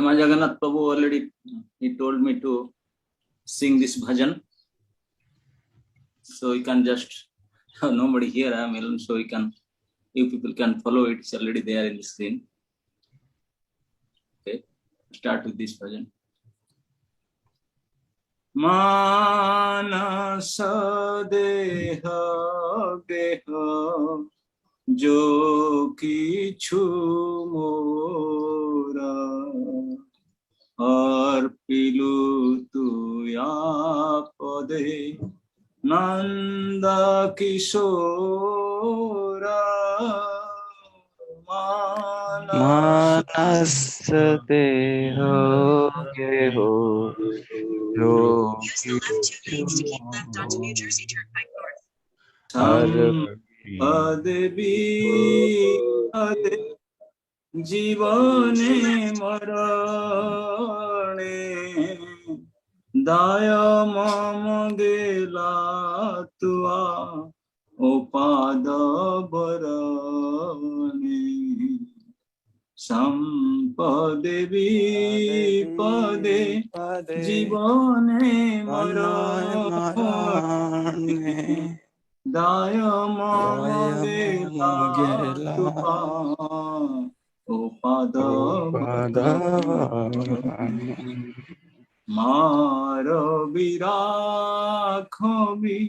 my Jagannath Prabhu already he told me to sing this bhajan, so you can just nobody here. I am alone, so you people can follow it. It's already there in the screen. Okay, start with this bhajan. Manasa deha deha jo kichu mora arpilu tuya pade Nanda Kishora Manas deho geho yogi Adevi ade Jivane marane Daya mamagela tua Opada barane Sampadevi pade Jivane marane Daya mamagela tua Opada Maravira khavi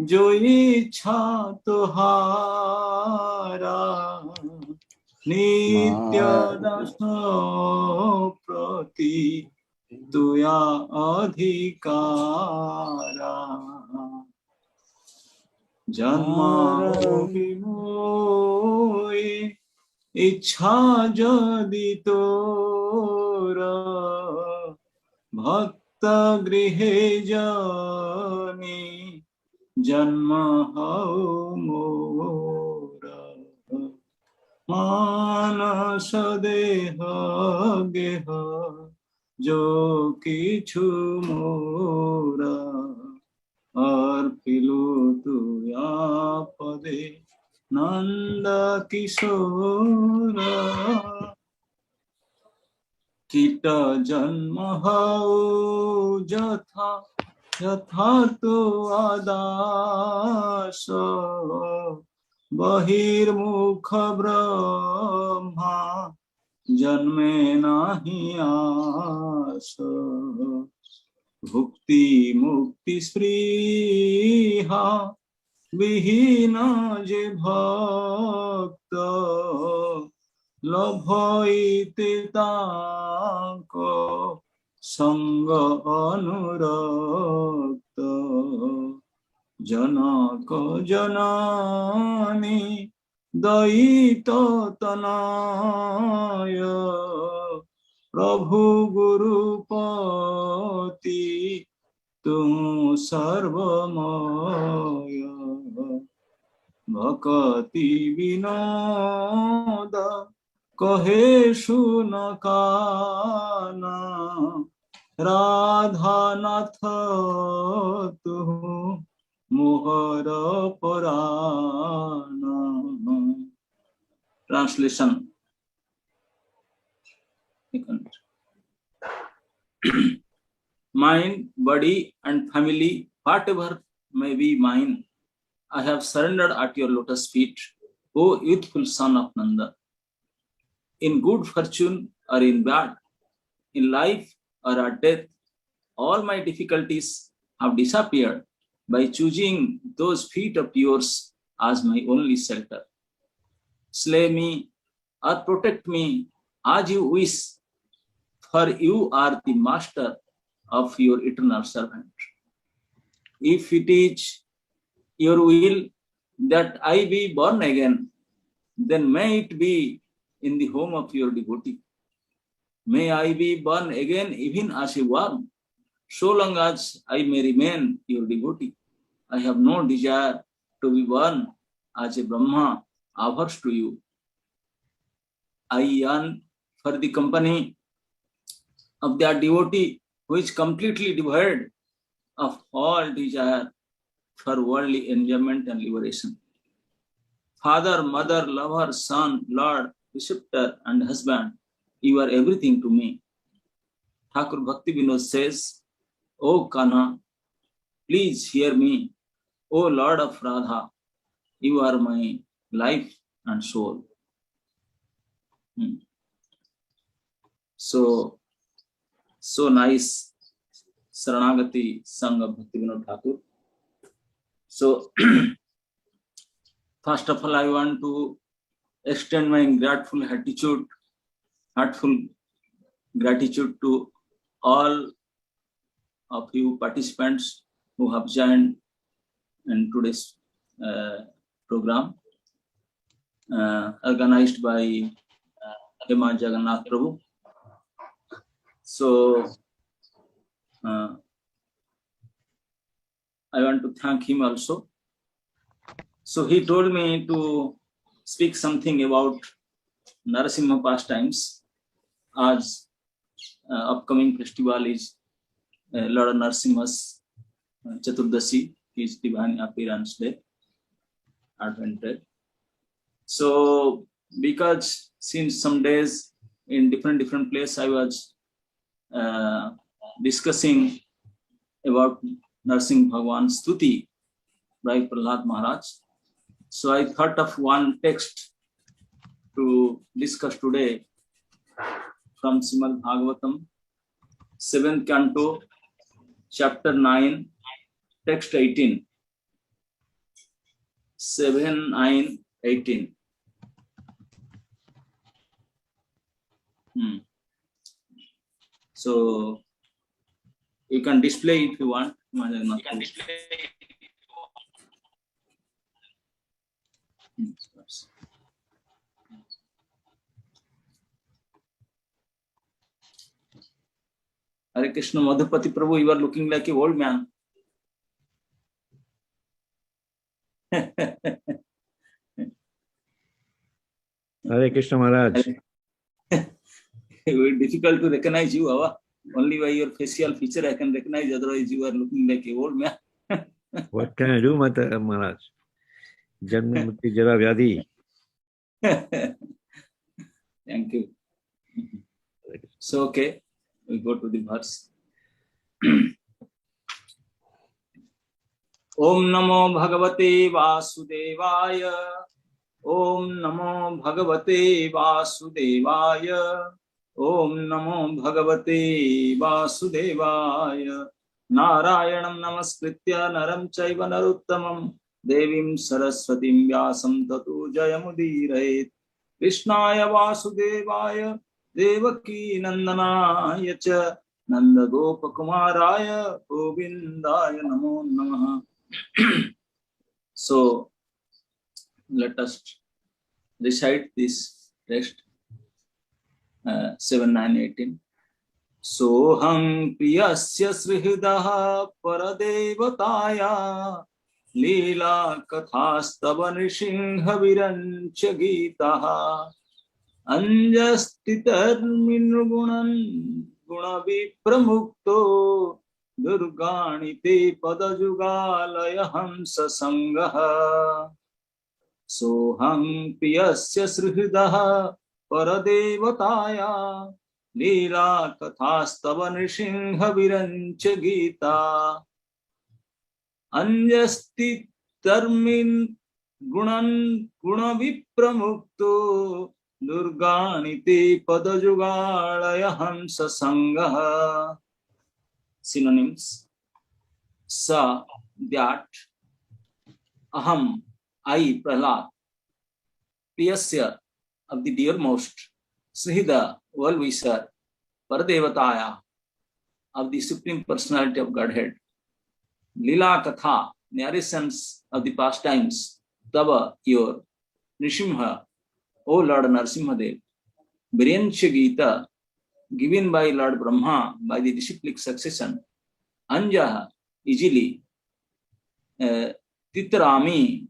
jo ichha tuhara nitya dasa prati tuya adhikara janma vimohi ichha jadi tora Bhakta grihe jani janma hau mora manasa deha geha jo kichu mora arpilu tuya pade nanda kishora Kita janma hau jatha yatha tu adasa bahir mukha brahma janme nahi asa bhukti mukti spriha vihina je bhakta Labhaite tanko sanga anurakta janaka janani daita tanaya prabhu guru pati tum sarvamaya bhakati vinoda कहे सुन काना राधा नाथ तु मोहर Parana Translation Mind, body and family, whatever may be mine, I have surrendered at your lotus feet, O youthful son of Nanda. In good fortune or in bad, in life or at death, all my difficulties have disappeared by choosing those feet of yours as my only shelter. Slay me or protect me as you wish, for you are the master of your eternal servant. If it is your will that I be born again, then may it be in the home of your devotee. May I be born again even as a worm, so long as I may remain your devotee. I have no desire to be born as a Brahma averse to you. I yearn for the company of that devotee who is completely devoid of all desire for worldly enjoyment and liberation. Father, mother, lover, son, lord, preceptor, and husband, you are everything to me. Thakur Bhakti Vinod says, "O Kanha, please hear me. O Lord of Radha, you are my life and soul." So nice Saranagati sung of Bhakti Vinod Thakur. So first of all, I want to extend my heartful gratitude to all of you participants who have joined in today's program organized by Hema Jagannath Prabhu. So I want to thank him also. So he told me to speak something about Narasimha pastimes, as upcoming festival is Lord Narasimha's Chaturdasi, his divine appearance day, adventure. So because since some days in different place I was discussing about Narasimha Bhagwan's Stuti by Prahlad Maharaj. So I thought of one text to discuss today from Srimad Bhagavatam, 7th canto, chapter 9, text 18. 7, 9, 18. So you can display if you want. Hare Krishna, Madhupati Prabhu, you are looking like an old man. Hare Krishna Maharaj. Very difficult to recognize you, Ava. Only by your facial feature I can recognize, otherwise you are looking like an old man. What can I do, Maharaj? Janma Mrityu Jara Vyadhi. Thank you. So, okay, we go to the verse. Om Namo Bhagavate Vasudevaya. Om Namo Bhagavate Vasudevaya. Om Namo Bhagavate Vasudevaya. Narayanam Namaskritya Naram Chaiva Naruttamam Devim Saraswatim Vyasam Tatu Jayamudiraet. Krishnaya Vasudevaya Devaki Nandanaya Cha Nanda Gopakumaraya Govindaya Namo Namaha. So let us recite this text, 7, 9, 18. Soham priyasya srihidaha paradevataya Leela kathastava nrishingha virancha gitaha Anjastitarminrugunan gunavipramukto Durganite padajugalaya hamsa sangaha. Soham priyasya srihidaha paradevataya Leela kathastava nrishingha virancha gita Anjasti tarmin gunan gunavipramukto Durganite padajugalaya hamsa sangaha. Synonyms: Sa, that, Aham, I, Prahlad, Priyasya, of the dearmost, Srihida, well-wisher, Paradevataya, of the Supreme Personality of Godhead, Lila Katha, narrations of the pastimes, Tava, your, Nrsimha, O Lord Narasimhadev, Viryancha Gita, given by Lord Brahma by the disciplic succession, Anjaha, easily, Titrami,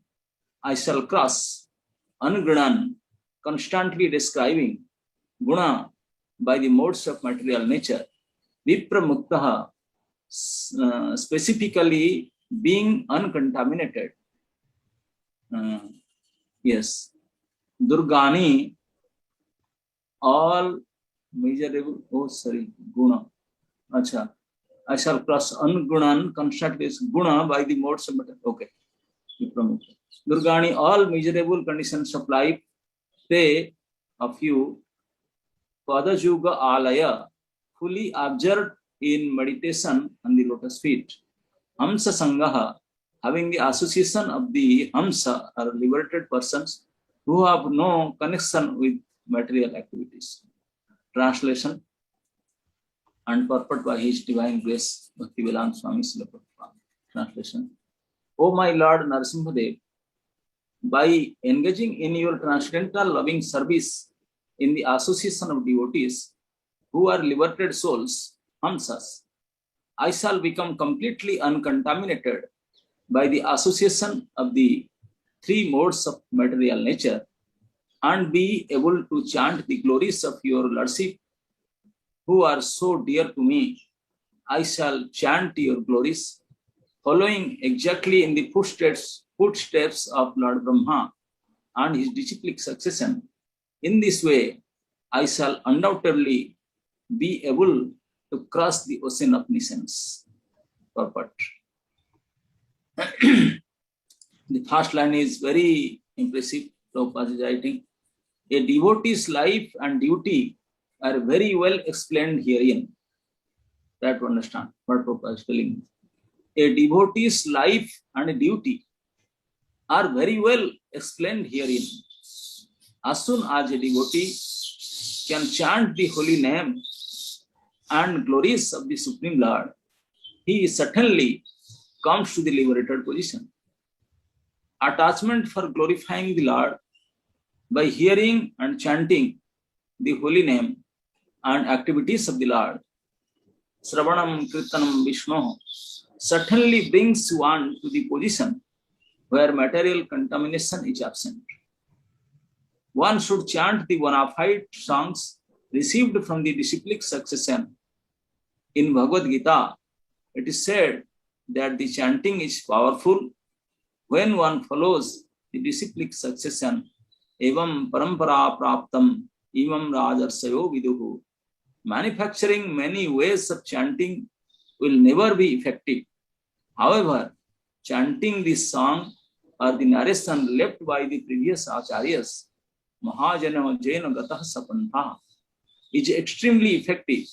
I shall cross, Anugunan, constantly describing, Guna, by the modes of material nature, Vipramuktaha, specifically being uncontaminated. Yes, Durgani, all measurable, Guna. Acha. I shall cross Angunan, construct this guna by the modes of matter. Okay. Durgani, all miserable conditions of life, they of you, Padajuga Alaya, fully observed in meditation on the lotus feet. Hamsa Sangaha, having the association of the Hamsa or liberated persons who have no connection with material activities. Translation and purport by His Divine Grace, Bhaktivedanta Swami Srila Prabhupada. Translation. O my Lord Narasimhadev, by engaging in your transcendental loving service in the association of devotees who are liberated souls, Hamsas, I shall become completely uncontaminated by the association of the three modes of material nature and be able to chant the glories of your Lordship who are so dear to me. I shall chant your glories, following exactly in the footsteps of Lord Brahma and his disciplic succession. In this way, I shall undoubtedly be able to cross the ocean of nescience. Purport. The first line is very impressive. Prabhupada is writing, a devotee's life and duty are very well explained herein. Try to understand what Prabhupada is telling. A devotee's life and duty are very well explained herein. As soon as a devotee can chant the holy name and glories of the Supreme Lord, he certainly comes to the liberated position. Attachment for glorifying the Lord by hearing and chanting the holy name and activities of the Lord, Sravanam Kirtanam Vishnu, certainly brings one to the position where material contamination is absent. One should chant the bona fide songs received from the disciplic succession. In Bhagavad Gita, it is said that the chanting is powerful when one follows the disciplic succession. Evam parampara praptam imam rajarsayo viduhu. Manufacturing many ways of chanting will never be effective. However, chanting this song or the narration left by the previous acharyas, Mahajana Jaina Gatah Sapantha, is extremely effective,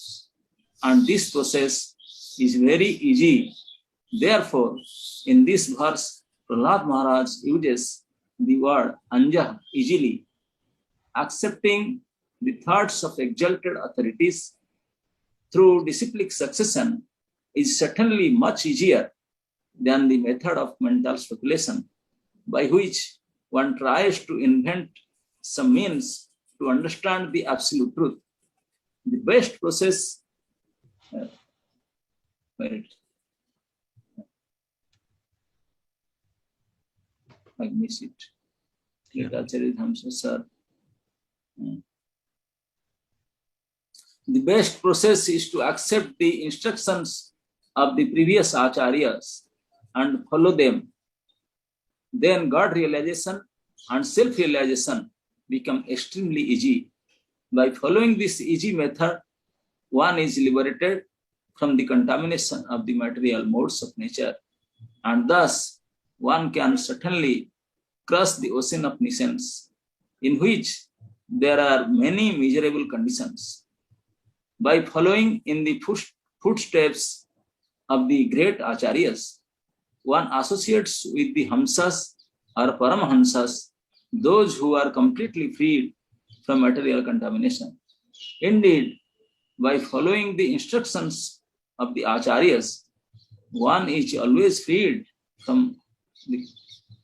and this process is very easy. Therefore, in this verse, Prahlad Maharaj uses the word anja, easily, accepting the thoughts of exalted authorities through disciplic succession is certainly much easier than the method of mental speculation, by which one tries to invent some means to understand the absolute truth. The best process, I miss it. Sir. The best process is to accept the instructions of the previous acharyas and follow them. Then God realization and self-realization become extremely easy. By following this easy method, one is liberated from the contamination of the material modes of nature, and thus one can certainly cross the ocean of nescience, in which there are many miserable conditions. By following in the footsteps of the great acharyas, one associates with the Hamsas or Paramahamsas, those who are completely freed from material contamination. Indeed, by following the instructions of the acharyas, one is always freed from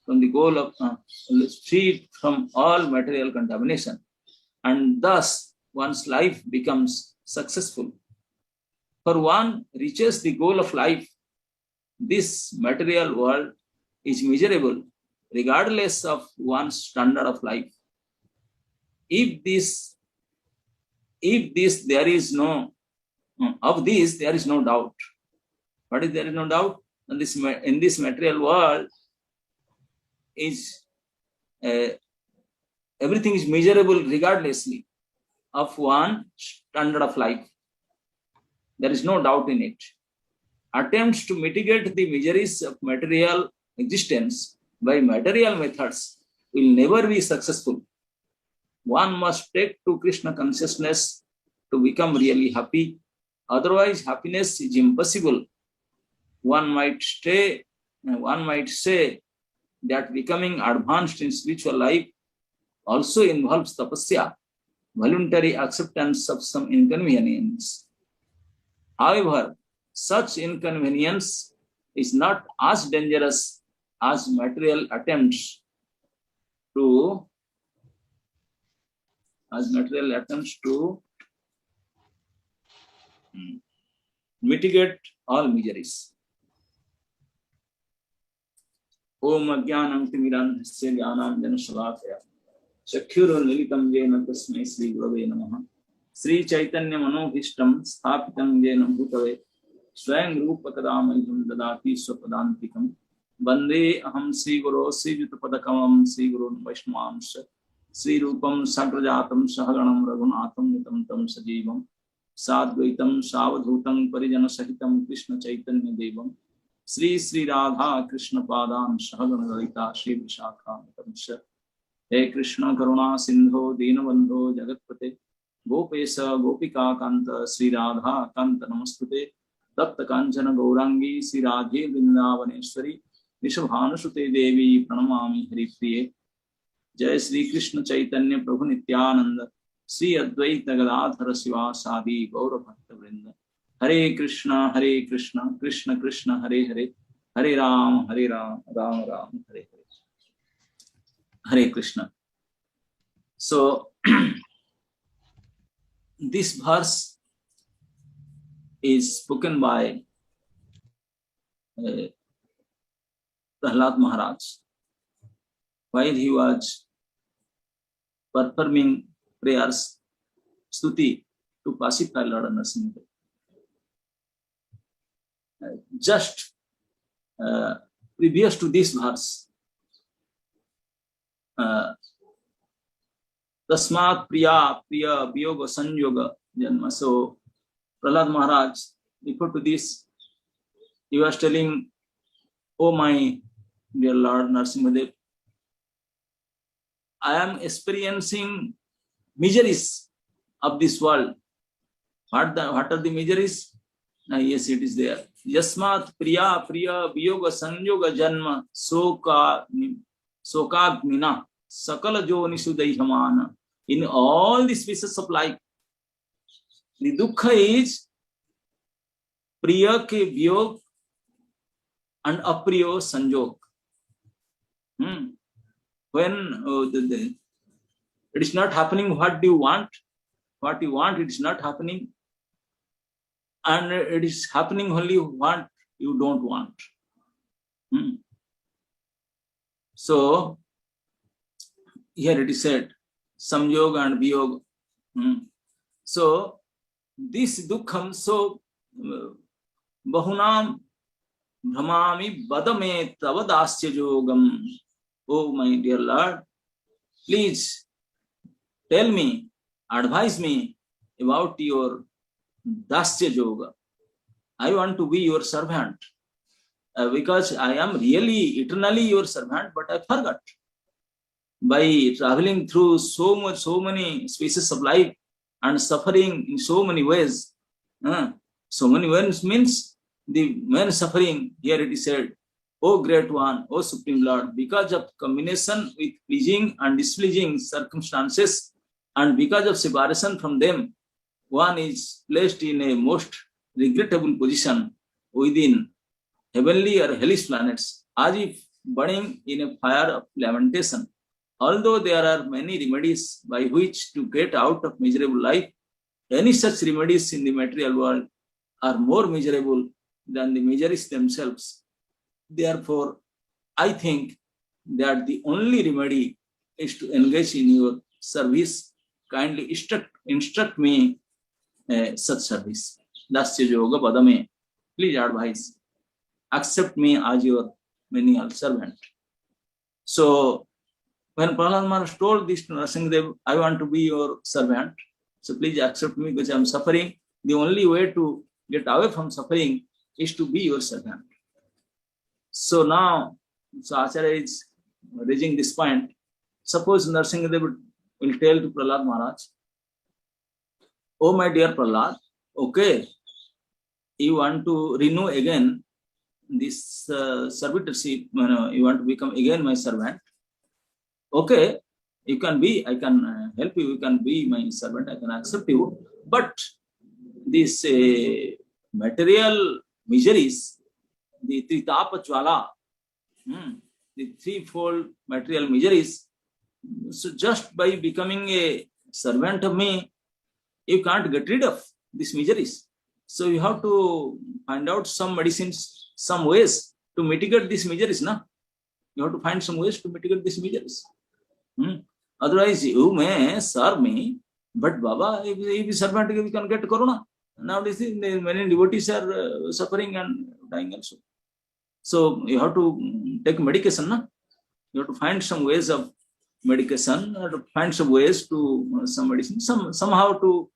the goal of freed from all material contamination, and thus one's life becomes successful. For one reaches the goal of life, this material world is miserable regardless of one's standard of life. If this there is no doubt. What is there is no doubt? And in this material world is everything is miserable regardlessly of one standard of life. There is no doubt in it. Attempts to mitigate the miseries of material existence by material methods will never be successful. One must take to Krishna consciousness to become really happy. Otherwise, happiness is impossible. One might say that becoming advanced in spiritual life also involves tapasya, voluntary acceptance of some inconvenience. However, such inconvenience is not as dangerous as material attempts to mitigate all miseries. Om Ajnanam Timirandhasya Jnananjana Shalakaya Chakshurunnilitam Jena Tasmai Sri Gurave Namaha. Sri Chaitanya Manobhishtam Sthapitam Jena Bhutave Swayam Rupakadamayam Dadati Swapadantikam Bande Aham Sri Guru Sri Jutapadakam Sri Guru Vaishnavamsha Sri Rupam Sagrajatam Sahaganam Raghunatham Nitam Tam Sajivam Sadvaitam Savadhutam Parijana Sahitam Krishna Chaitanya Devam Sri Sri Radha Krishna Padan Sahagana Lalita Sri Vishakha Nitamsha. He Krishna Karuna Sindho Dinabandho Jagatpate Gopesa Gopika Kanta Sri Radha Kanta Namastute Datta Kanchana Gaurangi Sri Radhe Vrindavaneshwari Nishabhanasute Devi Pranamami Haripriye. Jai Sri Krishna Chaitanya Prabhu Nityananda Sri Advaita Gadadhara Siva Sadi Gaura Bhakta Vrinda. Hare Krishna, Krishna Krishna, Hare Hare, Hare Ram, Ram Ram, Hare Hare. Hare Krishna. So, this verse is spoken by Prahlad Maharaj while he was performing prayers, stuti, to pacify Lord Narasimha. Just previous to this verse, Tasmat Priya Viyoga Sanyoga Janma. So Prahlad Maharaj, before to this, he was telling, "Oh my dear Lord Narasimhadev, I am experiencing miseries of this world." What are the miseries? Yes, it is there. Yasmat Priya Viyoga Sanyoga Janma Sokagmina Sakala Jonisu Daihamana. In all the species of life, the dukkha is Priya ke Viyog and Apriyo Sanjog. When it is not happening what you want, it is not happening, and it is happening only what you don't want. So here it is said Samyoga and Viyoga. So this dukkham, so bahunam bhramami badame tavadasya yogam. Oh my dear Lord, please tell me, advise me about your dasya yoga. I want to be your servant because I am really eternally your servant, but I forgot. By traveling through so many spaces of life and suffering in so many ways, so many ways means the main suffering. Here it is said, "O great one, O Supreme Lord, because of combination with pleasing and displeasing circumstances, and because of separation from them, one is placed in a most regrettable position within heavenly or hellish planets, as if burning in a fire of lamentation. Although there are many remedies by which to get out of miserable life, any such remedies in the material world are more miserable than the miseries themselves. Therefore, I think that the only remedy is to engage in your service. Kindly instruct me such service. Dasya yoga padame. Please advise. Accept me as your menial servant." So when Prahlad Maharaj told this to Narasimhadev, "I want to be your servant, so please accept me because I am suffering. The only way to get away from suffering is to be your servant. So now, so Acharya is raising this point. Suppose Narasimhadev will tell to Prahlad Maharaj, oh my dear Prahlad, okay, you want to renew again this servitorship, you want to become again my servant. Okay, you can be, I can help you, you can be my servant, I can accept you. But this material miseries, the Tritapa Jwala, the threefold material miseries, so just by becoming a servant of me, you can't get rid of these miseries. So you have to find out some medicines, some ways to mitigate these miseries. Na? You have to find some ways to mitigate these miseries. Otherwise, you may serve me, but Baba, if you servant, you can get corona. Nowadays, many devotees are suffering and dying also. So you have to take medication. Na? You have to find some ways of medication, or to find some ways to some medicine, somehow to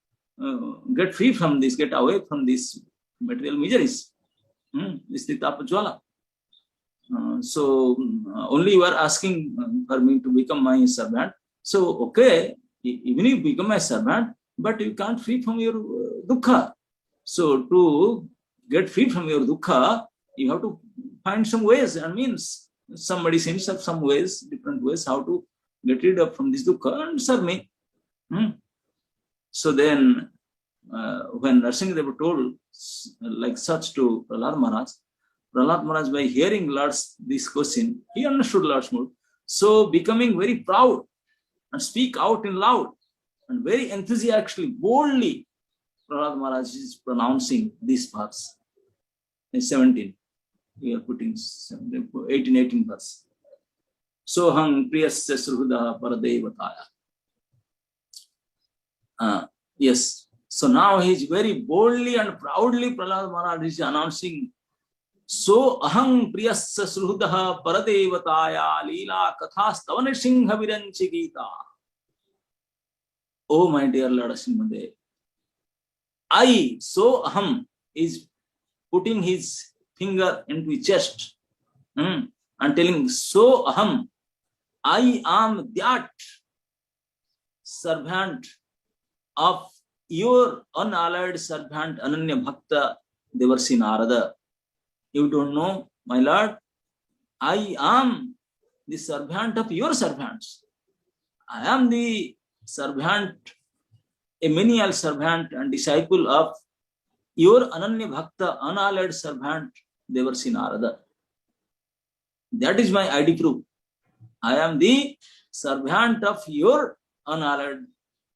get free from this, get away from these material miseries. This is Tritapa Jwala. So only you are asking for me to become my servant. So okay, even if you become my servant, but you can't free from your dukkha. So to get free from your dukkha, you have to find some ways and means, some medicines of some ways, different ways how to get rid of from this dukkha and serve me. So then, when Narasimhadev told like such to Prahlad Maharaj, by hearing Lord's this question, he understood Lord's mood. So becoming very proud and speak out in loud and very enthusiastically, boldly, Prahlad Maharaj is pronouncing this verse. In 17, we are putting 18 verse. Soham priyasya sruhda paradevataya. Yes. So now he is very boldly and proudly, Prahlad Maharaj is announcing, so aham priyasya sruhda paradevataya leela kathastav Nrsimha viranchi gita. Oh my dear Lord Nrsimhadev, I, so aham, is putting his finger into his chest and telling, so aham, I am that servant of your unallied servant Ananya Bhakta Devarsi Narada. You don't know, my Lord, I am the servant of your servants. I am the servant, a menial servant and disciple of your Ananya Bhakta, unallied servant Devarsi Narada. That is my ID proof. I am the servant of your unallied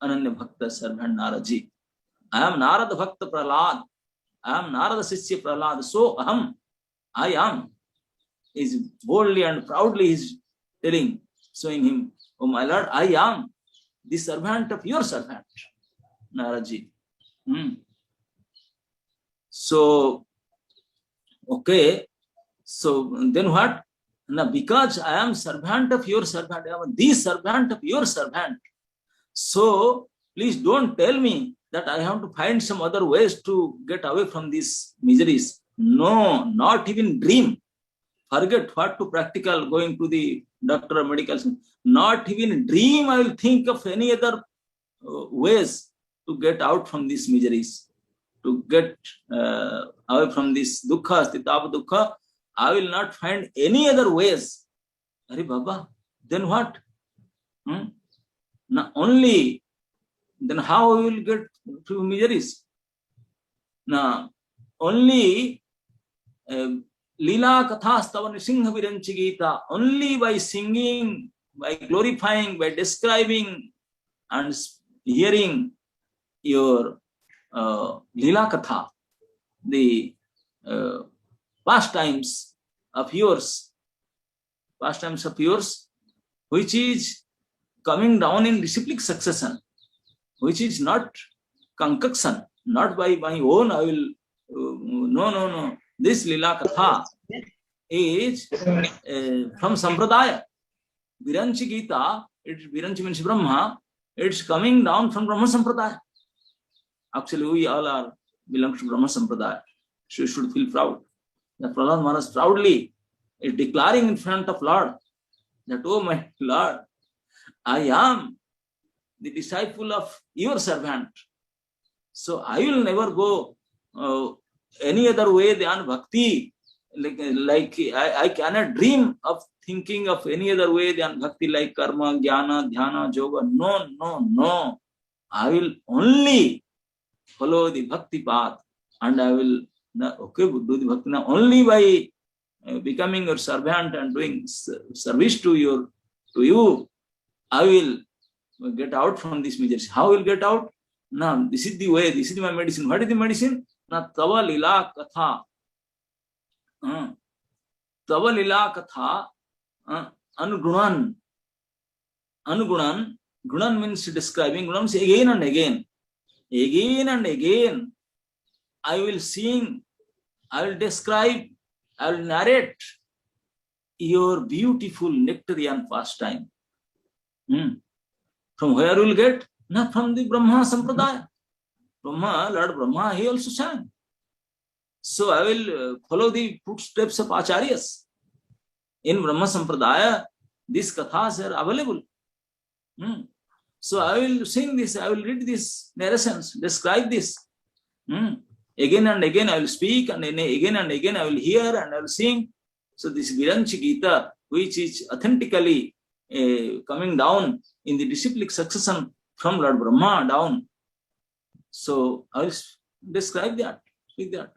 Ananya Bhakta servant Naraji. I am Narada Bhakta Prahlad. I am Narada Sishya Prahlad. So aham, I am, is boldly and proudly is telling, showing him, oh my Lord, I am the servant of your servant Naraji. So, okay, so then what? Now, because I am servant of your servant, I am the servant of your servant. So, please don't tell me that I have to find some other ways to get away from these miseries. No, not even dream. Forget what to practical, going to the doctor or medical. Not even dream I will think of any other ways to get out from these miseries. To get away from this dukkha, stitapa dukkha, I will not find any other ways. Hare Baba, then what? Now only, then how we will get through miseries? Now, only Leela Kathastava Nrsimha Viranchi Gita, only by singing, by glorifying, by describing and hearing your Leela Katha, the pastimes of yours, which is coming down in disciplic succession, which is not concoction, not by my own, I will, no. This Leela Katha is from Sampradaya. Viranchi Gita, Viranchi means Brahma, it's coming down from Brahma Sampradaya. Actually, we all are belongs to Brahma Sampradaya. So you should feel proud. The Prahlad Maharaj proudly is declaring in front of Lord that, oh my Lord, I am the disciple of your servant. So I will never go any other way than bhakti. Like I cannot dream of thinking of any other way than bhakti, like karma, jnana, dhyana, yoga. No, no, no. I will only follow the bhakti path, and I will do the bhakti now only by becoming your servant and doing service to you. I will get out from this misery. How will get out? Now, this is the way, this is my medicine. What is the medicine? Na tava lila katha. Tava lila katha anugunan. Anugunan. Gunan means describing. Gunan means again and again. Again and again. I will sing, I will describe, I will narrate your beautiful nectarian pastime. From where will get? Not from the Brahma Sampradaya. Brahma, Lord Brahma, he also sang. So I will follow the footsteps of Acharyas. In Brahma Sampradaya, these kathas are available. So I will sing this, I will read these narrations, describe this. Again and again I will speak, and again and again I will hear and I will sing. So this Viranchi Gita, which is authentically coming down in the disciplic succession from Lord Brahma down. So I will describe that, speak that.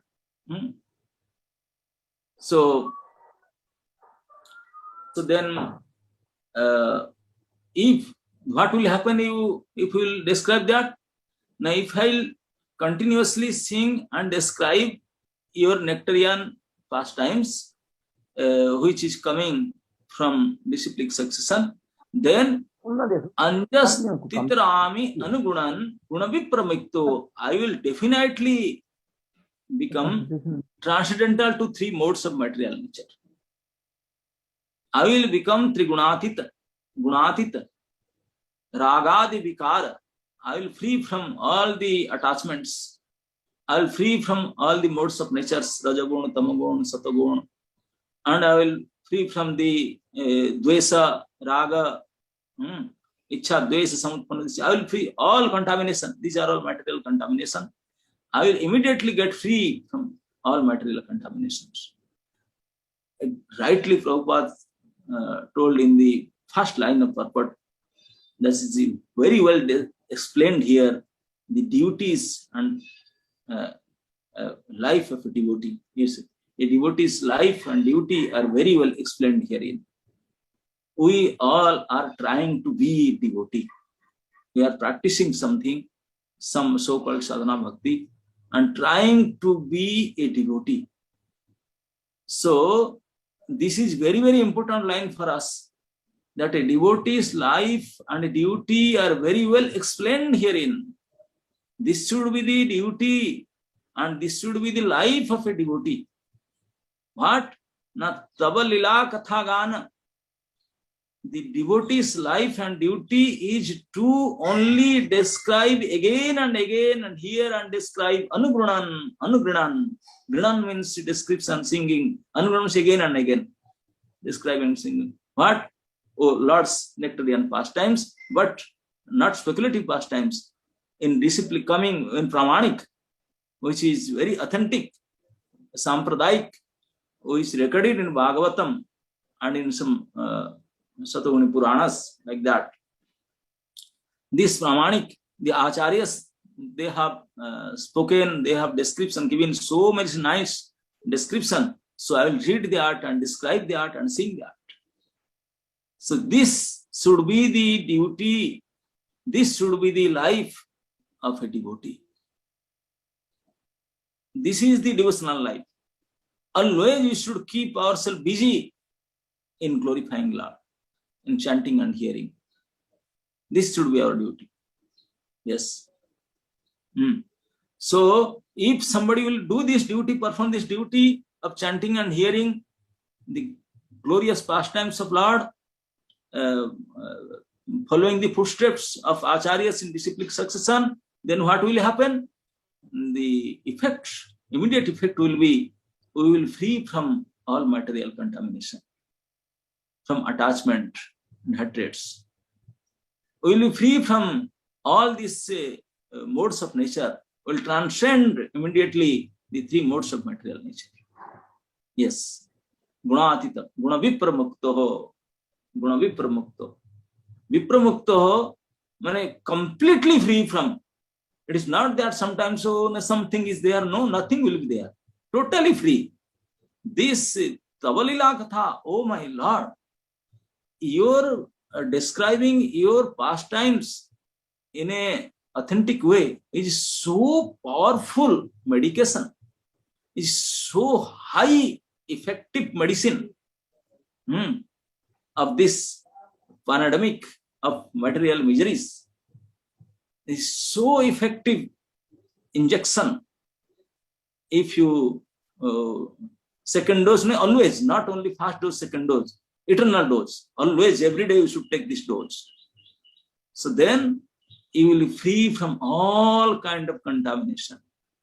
So then, if what will happen if you will describe that? Now, if I will continuously sing and describe your nectarian pastimes, which is coming from disciplic succession, then anjas titrami anugunan gunavipramikto, I will definitely become transcendental to three modes of material nature. I will become trigunatit, gunatit, ragadi vikara. I will free from all the attachments. I will free from all the modes of natures, Rajaguna, Tamaguna, Sataguna. And I will free from the Dvesa, Raga, Ichha, Dvesa, Samutpana. I will free all contamination. These are all material contamination. I will immediately get free from all material contaminations. Rightly, Prabhupada told in the first line of purport, this is very well explained here, the duties and life of a devotee. Yes, a devotee's life and duty are very well explained herein. We all are trying to be a devotee. We are practicing something, some so-called sadhana bhakti, and trying to be a devotee. So this is very, very important line for us, that a devotee's life and duty are very well explained herein. This should be the duty and this should be the life of a devotee. What? Na tava lila kathagana. The devotee's life and duty is to only describe again and again and hear and describe anugrunan, anugrinan. Grinan means description, singing. Anugrinan means again and again. Describing and singing. What? Oh, Lord's nectarian pastimes, but not speculative pastimes. In discipline coming in Pramanik, which is very authentic, Sampradaik, which is recorded in Bhagavatam and in some Sataguni Puranas, like that. This Pramanik, the Acharyas, they have spoken, they have description, given so much nice description. So I will read the art and describe the art and sing the art. So this should be the duty, this should be the life of a devotee. This is the devotional life. Always we should keep ourselves busy in glorifying Lord, in chanting and hearing. This should be our duty. Yes. So if somebody will do this duty, perform this duty of chanting and hearing the glorious pastimes of Lord, following the footsteps of Acharyas in disciplic succession, then what will happen? the effect, immediate effect will be, we will free from all material contamination, from attachment and hatreds. We will be free from all these modes of nature. We will transcend immediately the three modes of material nature. Yes. Gunatita, guna vipramukto, guna vipramukto. Vipramukto means completely free from. It is not that sometimes something is there. No, nothing will be there. Totally free. This Tavalila Katha, oh my Lord, your describing your pastimes in a authentic way is so powerful medication, is so high effective medicine of this pandemic of material miseries. Is so effective injection. If you second dose, always, not only first dose, second dose, eternal dose, always, every day you should take this dose. So then you will be free from all kind of contamination,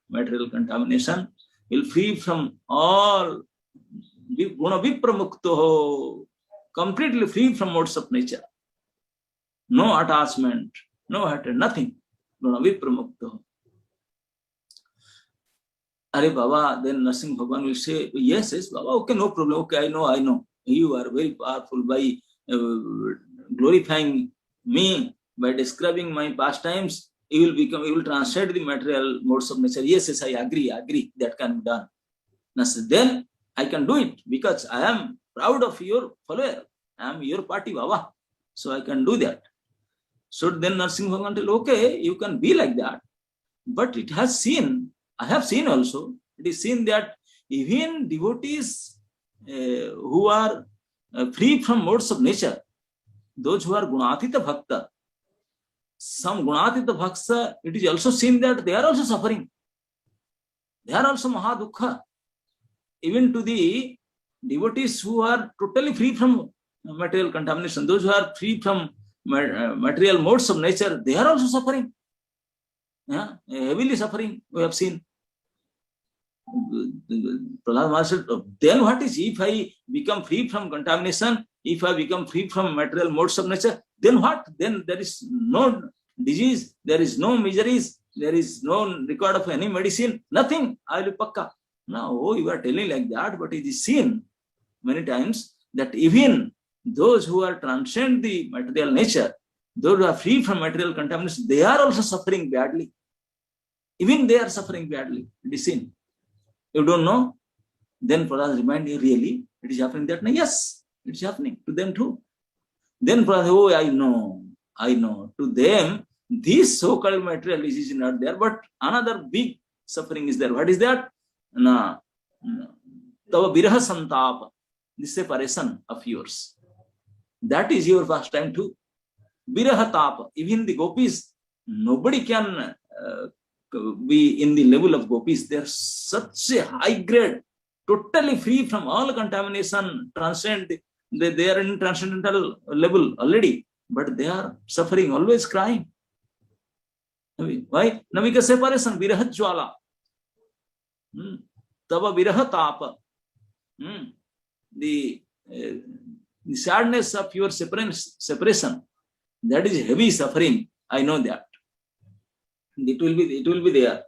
material contamination. You will free from all guna vipramukto, completely free from modes of nature. No attachment, no hatred, nothing. Guna vipramukto. Are Baba, then Narsingh Bhagwan will say, yes, Baba, okay, no problem, okay, I know. You are very powerful by glorifying me, by describing my pastimes, you will translate the material modes of nature. Yes, I agree, that can be done. Then I can do it because I am proud of your follower. I am your party, Baba. So I can do that. So then Narsingh Bhagwan tell, okay, you can be like that. But it has seen, I have seen also, it is seen that even devotees who are free from modes of nature, those who are Gunatita Bhakta, some Gunatita Bhakta, it is also seen that they are also suffering. They are also Mahadukha. Even to the devotees who are totally free from material contamination, those who are free from material modes of nature, they are also suffering. Yeah, heavily suffering, we have seen. Prahlad Maharaj said, then what is, if I become free from contamination, if I become free from material modes of nature, then what? Then there is no disease, there is no miseries, there is no record of any medicine, nothing. I will pakka. Now, you are telling like that, but it is seen many times that even those who are transcend the material nature, those who are free from material contamination, they are also suffering badly. Even they are suffering badly. It is seen. You don't know? Then Prahlad remind you, really, it is happening that? No, yes, it is happening to them too. Then Prahlad, oh, I know. To them, this so-called material disease is not there, but another big suffering is there. What is that? Tava viraha santapa, this separation of yours. That is your first time too. Viraha tapa, even the gopis, nobody can be in the level of gopis. They are such a high grade, totally free from all contamination, transcend. They are in transcendental level already, but they are suffering, always crying. Why? Navika separation, viraha jwala. Tava viraha tapa. The sadness of your separation, that is heavy suffering. I know that. It will be there.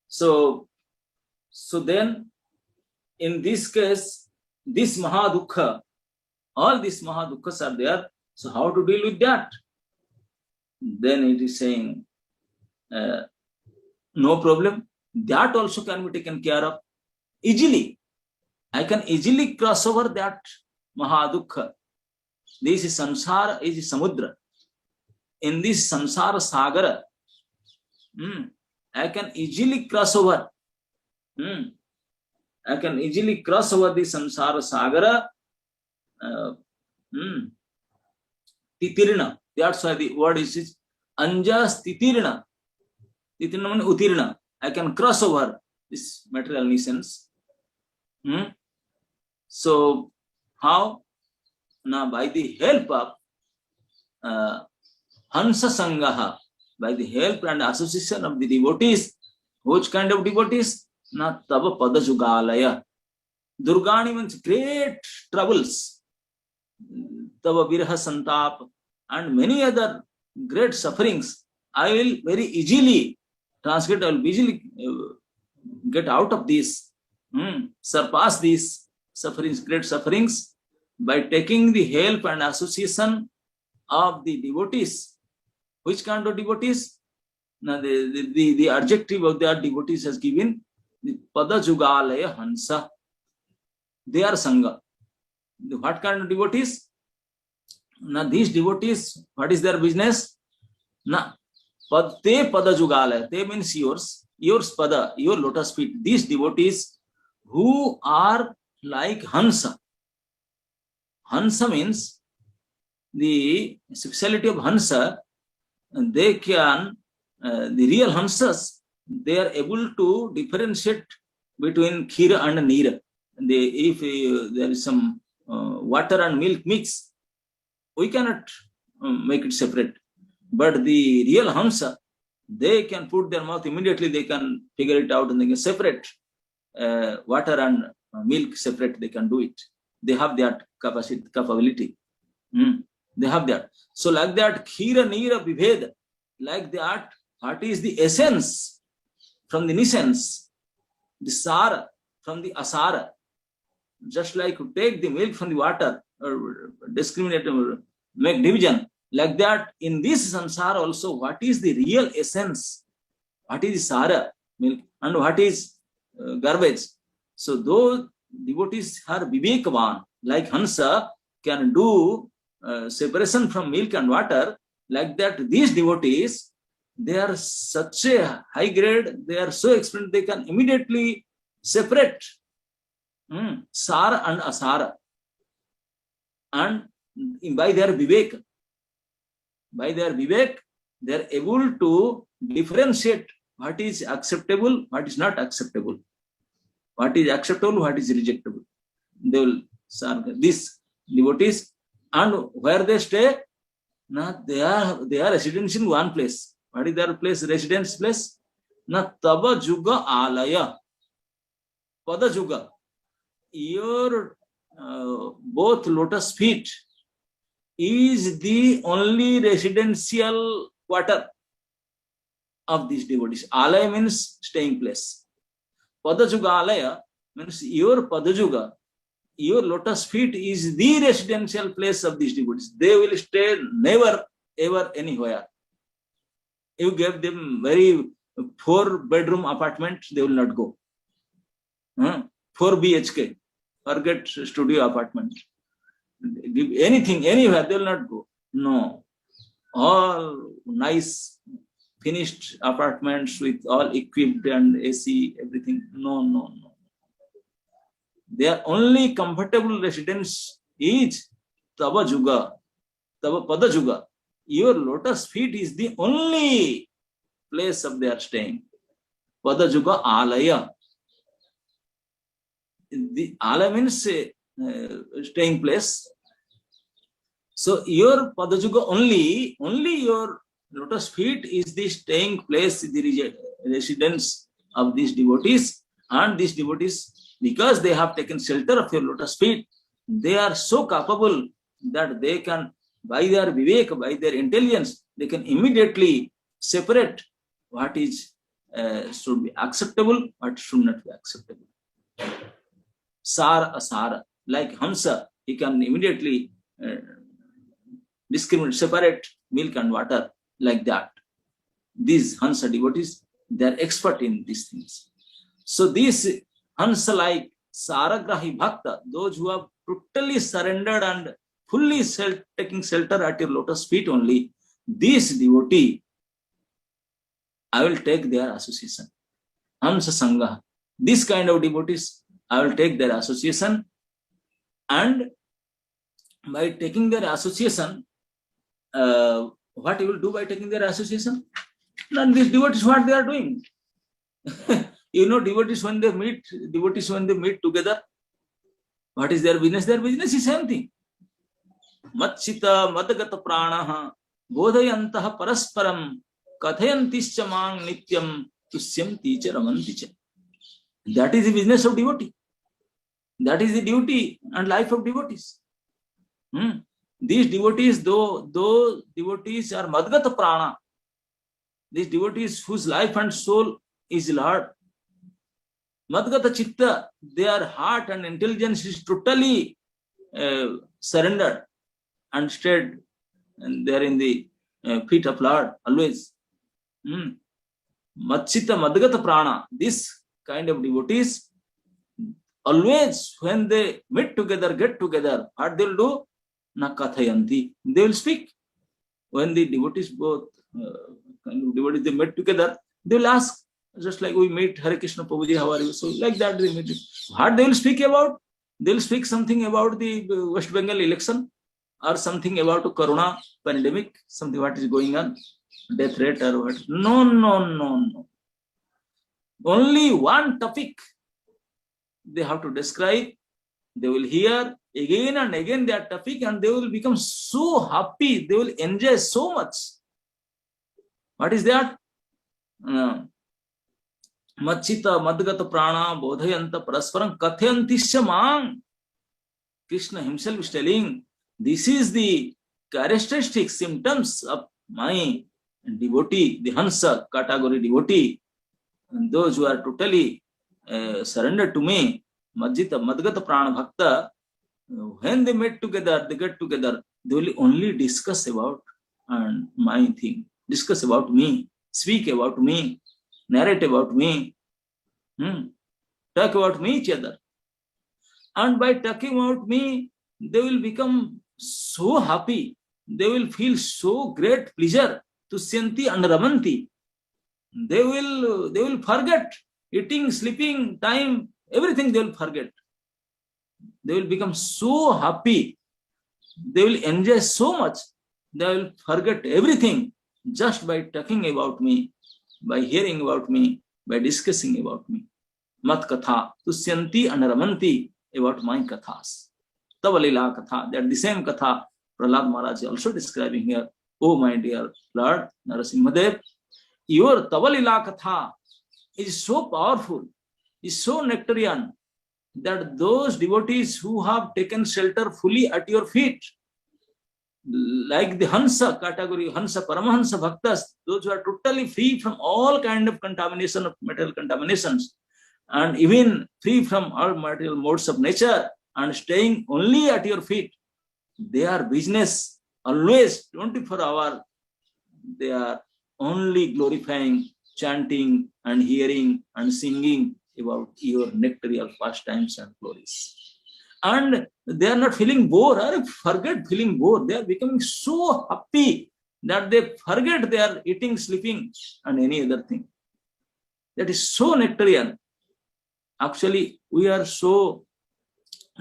So then, in this case, this Mahadukha, all these Mahadukhas are there. So how to deal with that? Then it is saying, no problem. That also can be taken care of easily. I can easily cross over that Mahadukha. This is samsara, is samudra. In this samsara sagara, I can easily cross over. I can easily cross over the samsara sagara. Titirna. That's why the word is anjas titirna. Titirna means utirna. I can cross over this material nuisance. So how? Now by the help of Hansa Sangaha, by the help and association of the devotees. Which kind of devotees? Na tava pada jugalaya. Durgani means great troubles. Tava virha santap and many other great sufferings. I will very easily translate, I will easily get out of this, surpass these sufferings, great sufferings, by taking the help and association of the devotees. Which kind of devotees? Now the adjective of their devotees has given the Pada Jugalaya Hansa. They are Sangha. What kind of devotees? Now these devotees, what is their business? Now Te Pada Jugalaya. Te means yours Pada, your lotus feet. These devotees who are like Hansa. Hansa means the sexuality of Hansa. They can, the real Hansas, they are able to differentiate between Khira and Neera. If there is some water and milk mix, we cannot make it separate. But the real Hansa, they can put their mouth immediately, they can figure it out and they can separate water and milk separate, they can do it. They have that capability. They have that. So like that, Khira Neera Vibhed, like that, what is the essence from the nescence, the Sara from the Asara, just like you take the milk from the water, or discriminate, or make division, like that, in this samsara also, what is the real essence? What is the Sara, milk, and what is garbage? So those devotees are Vivekavan, like Hansa can do separation from milk and water, like that these devotees, they are such a high grade, they are so experienced, they can immediately separate Sara and Asara. And by their Vivek, they are able to differentiate what is acceptable, what is not acceptable, what is acceptable, what is rejectable. They will serve these devotees. And where they stay, they are residents in one place. What is their place? Residence place? Tava Juga Alaya. Pada Juga. Your both lotus feet is the only residential quarter of these devotees. Alaya means staying place. Pada Juga Alaya means your Pada Juga, your lotus feet is the residential place of these devotees. They will stay never ever anywhere. You gave them very 4-bedroom apartment, they will not go. 4 BHK, forget studio apartment. Give anything, anywhere, they will not go. No. All nice, finished apartments with all equipped and AC, everything. No. Their only comfortable residence is Tava Juga, Tava Pada Juga. Your lotus feet is the only place of their staying. Pada Juga Alaya. The Alaya means staying place. So your Pada Juga only your lotus feet is the staying place, the residence of these devotees. And these devotees, because they have taken shelter of your lotus feet, they are so capable that they can, by their vivek, by their intelligence, they can immediately separate what is should be acceptable, what should not be acceptable. Sara Asara, like Hansa, he can immediately discriminate, separate milk and water, like that. These Hansa devotees, they are expert in these things. So these Hansa like Saragrahi Bhakta, those who have totally surrendered and fully taking shelter at your lotus feet only, this devotee, I will take their association. Hansa Sangha. This kind of devotees, I will take their association, and by taking their association, what you will do by taking their association? Then these devotees, what they are doing? You know, devotees when they meet together, what is their business? Their business is same thing. Matchita madagata pranaha bodhayantaha parasparam kathayantischa mang nityam tusyamti cha ramanti cha. That is the business of devotee. That is the duty and life of devotees. These devotees, though devotees are madgata prana, these devotees whose life and soul is Lord, madgata chitta, their heart and intelligence is totally surrendered and stayed, and they are in the feet of Lord always. Madchitta madgata prana, this kind of devotees, always when they meet together, get together, what they will do? Na kathayanti, they will speak. When the devotees, both kind of devotees, they met together, they will ask, just like we meet Hare Krishna Prabhuji, how are you? So like that they meet. What they will speak about? They will speak something about the West Bengal election, or something about corona pandemic, something what is going on, death rate or what. No. Only one topic they have to describe. They will hear again and again that topic, and they will become so happy. They will enjoy so much. What is that? Machita madgata prana bodhayanta parasparam kathayantisya mang. Krishna himself is telling, this is the characteristic symptoms of my devotee, the Hansa category devotee, and those who are totally surrendered to me, Majjita Madgata Prana Bhakta. When they get together, they will only discuss about my thing, discuss about me, speak about me, narrate about me, talk about me each other. And by talking about me, they will become so happy. They will feel so great pleasure to Syanti and Ramanti. They will forget eating, sleeping, time, everything they will forget. They will become so happy. They will enjoy so much. They will forget everything just by talking about me, by hearing about me, by discussing about me. Mat katha, tusyanti and ramanti, about my kathas. Tavalila katha, that the same katha Prahlad Maharaj is also describing here. Oh my dear Lord Narasimhadev, your Tavalila katha is so powerful, is so nectarian, that those devotees who have taken shelter fully at your feet, like the Hansa category, Hansa Paramahansa Bhaktas, those who are totally free from all kind of contamination of material contaminations, and even free from all material modes of nature, and staying only at your feet, their business always 24 hours, they are only glorifying, chanting and hearing and singing about your nectarial pastimes and glories. And they are not feeling bored, or forget feeling bored. They are becoming so happy that they forget they are eating, sleeping and any other thing. That is so nectarian. Actually, we are so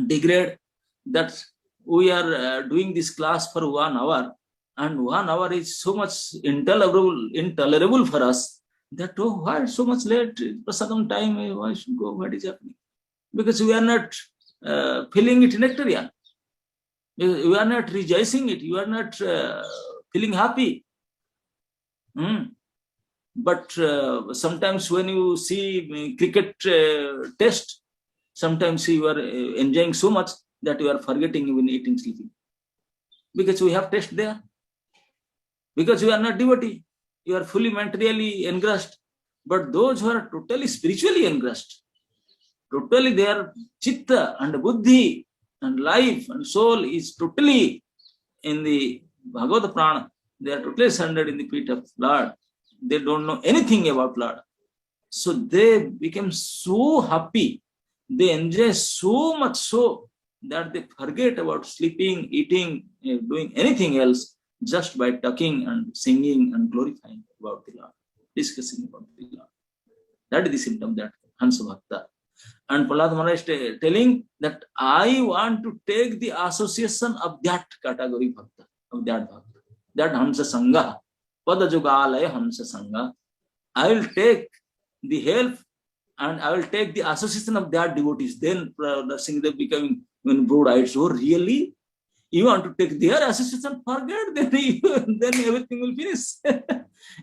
degraded that we are doing this class for 1 hour, and 1 hour is so much intolerable for us, that why so much late? Prasadam time, why should go? What is happening? Because we are not feeling it nectarian. You are not rejoicing it. You are not feeling happy. But sometimes when you see cricket test, sometimes you are enjoying so much that you are forgetting even eating, sleeping. Because we have test there. Because you are not devotee. You are fully materially engrossed. But those who are totally spiritually engrossed, totally their chitta and buddhi and life and soul is totally in the Bhagavad Prana. They are totally surrendered in the feet of Lord. They don't know anything about Lord. So they become so happy. They enjoy so much so that they forget about sleeping, eating, doing anything else, just by talking and singing and glorifying about the Lord, discussing about the Lord. That is the symptom that Hansa Bhakta. And Prahlad Maharaj is telling that I want to take the association of that category Bhakta, of that Bhakta, that Hansa Sangha, Padajugalaya Hansa Sangha. I will take the help and I will take the association of that devotees. Then Prahlad Singh becoming broad-eyed. So really, You want to take their association, forget, then everything will finish.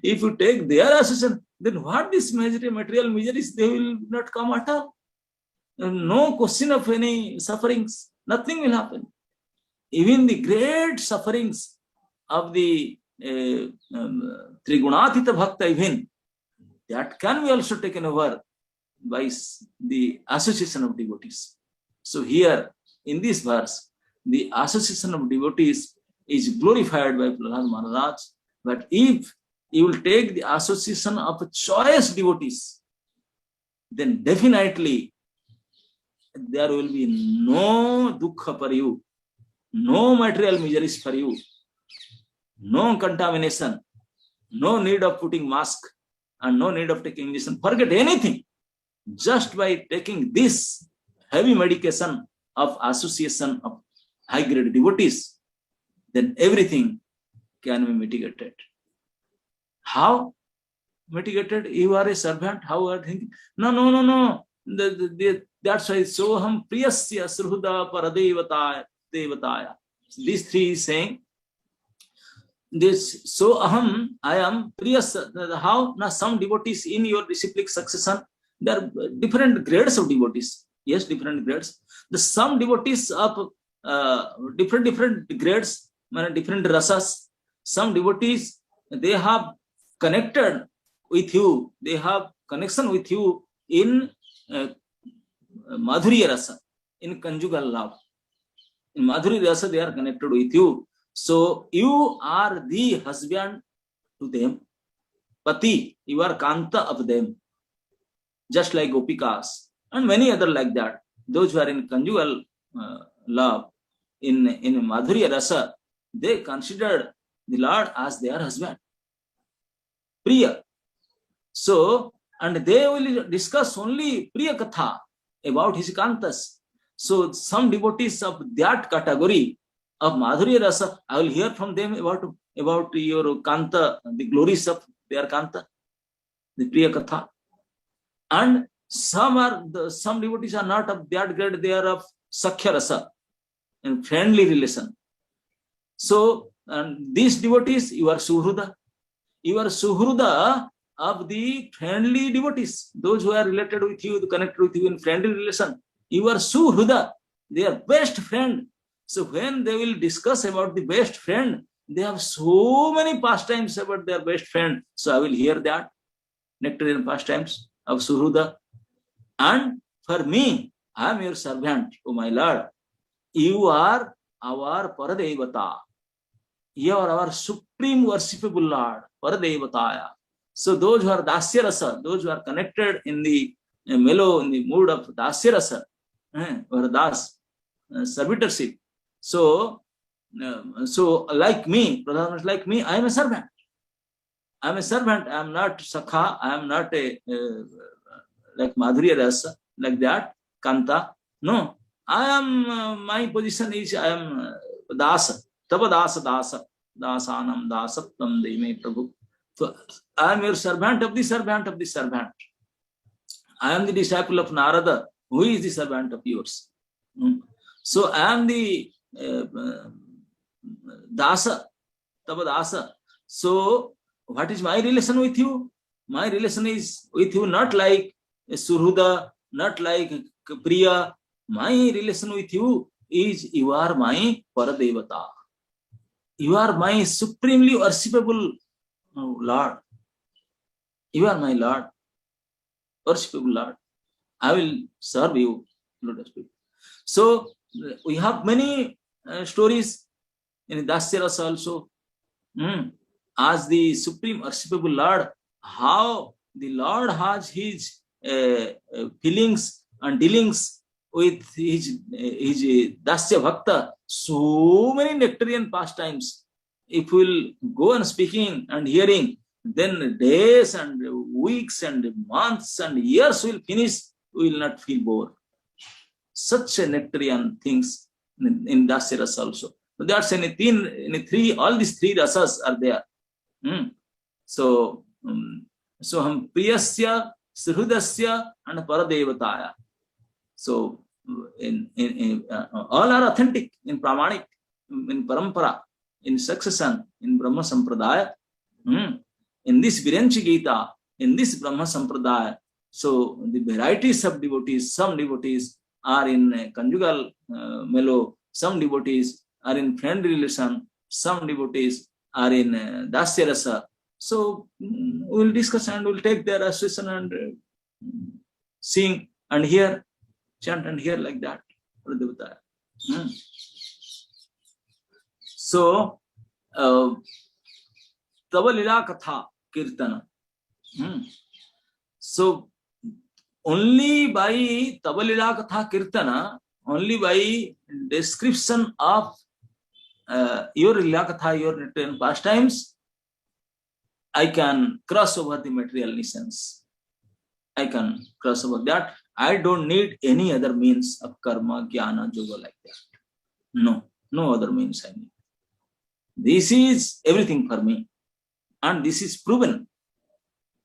If you take their association, then what this material miseries, they will not come at all. No question of any sufferings, nothing will happen. Even the great sufferings of the Trigunatita Bhakta, even that can be also taken over by the association of devotees. So here in this verse, the association of devotees is glorified by Prahlad Maharaj. But if you will take the association of choice devotees, then definitely there will be no dukkha for you, no material miseries for you, no contamination, no need of putting mask, and no need of taking injection. Forget anything. Just by taking this heavy medication of association of high-grade devotees, then everything can be mitigated. How mitigated? You are a servant. How are you thinking? No. That's why soham priyasya sruhuda paradevataya. These three is saying this. So aham, I am priyas. How? Now some devotees in your disciplic succession, there are different grades of devotees. Yes, different grades. The some devotees of different grades, different rasas. Some devotees, they have connected with you. They have connection with you in Madhurya rasa, in conjugal love. In Madhurya rasa, they are connected with you. So you are the husband to them. Pati, you are Kanta of them. Just like Gopikas and many other like that. Those who are in conjugal love, in Madhurya rasa, they considered the Lord as their husband. Priya. So, and they will discuss only Priya Katha about his Kantas. So, some devotees of that category of Madhurya rasa, I will hear from them about your Kanta, the glories of their Kanta, the Priya Katha. And some devotees are not of that grade, they are of Sakhya rasa, in friendly relation. So, and these devotees, you are Suhruda. You are Suhruda of the friendly devotees, those who are related with you, connected with you in friendly relation. You are Suhruda, their best friend. So when they will discuss about the best friend, they have so many pastimes about their best friend. So I will hear that, nectarian pastimes of Suhruda. And for me, I am your servant, O my Lord. You are our Paradevata. You are our supreme worshipable Lord, Paradevataya. So those who are Dasya Rasa, those who are connected in the mellow, in the mood of Dasya Rasa, or Das, servitorship. So like me, Pradhan, like me, I am a servant. I am a servant. I am not Sakha. I am not a like Madhurya Rasa, like that, Kanta. No, I am, my position is, I am Dasa, Tava Dasa, Dasanam Dasattam Deme Prabhu. So I am your servant of the servant of the servant. I am the disciple of Narada, who is the servant of yours. So I am the Dasa, Tava Dasa. So what is my relation with you? My relation is with you not like Surhuda, not like Priya. My relation with you is you are my Paradevata. You are my supremely worshipable Lord. You are my Lord, worshipable Lord. I will serve you, Lord. So we have many stories in Dasya Rasa also. As the supreme worshipable Lord, how the Lord has his feelings and dealings with his Dasya Bhakta, so many nectarian pastimes. If we will go on speaking and hearing, then days and weeks and months and years will finish, we will not feel bored. Such a nectarian things in Dasya Rasa also. So that's in three, all these three rasas are there. So hum priyasya, srhudasya and paradevataya. So in all are authentic in Pramanik. in parampara, in succession, in Brahma Sampradaya, in this Virenchi Gita, in this Brahma Sampradaya. So the varieties of devotees, some devotees are in conjugal mellow, some devotees are in friendly relation, some devotees are in Dasya Rasa. So we'll discuss and we'll take their association and sing and hear, chant and hear like that. So, Tava Lila Katha Kirtana. So, only by Tava Lila Katha Kirtana, only by description of your Lila Katha, your written pastimes, I can cross over the material license. I can cross over that. I don't need any other means of karma, jnana, yoga like that. No other means I need. This is everything for me. And this is proven.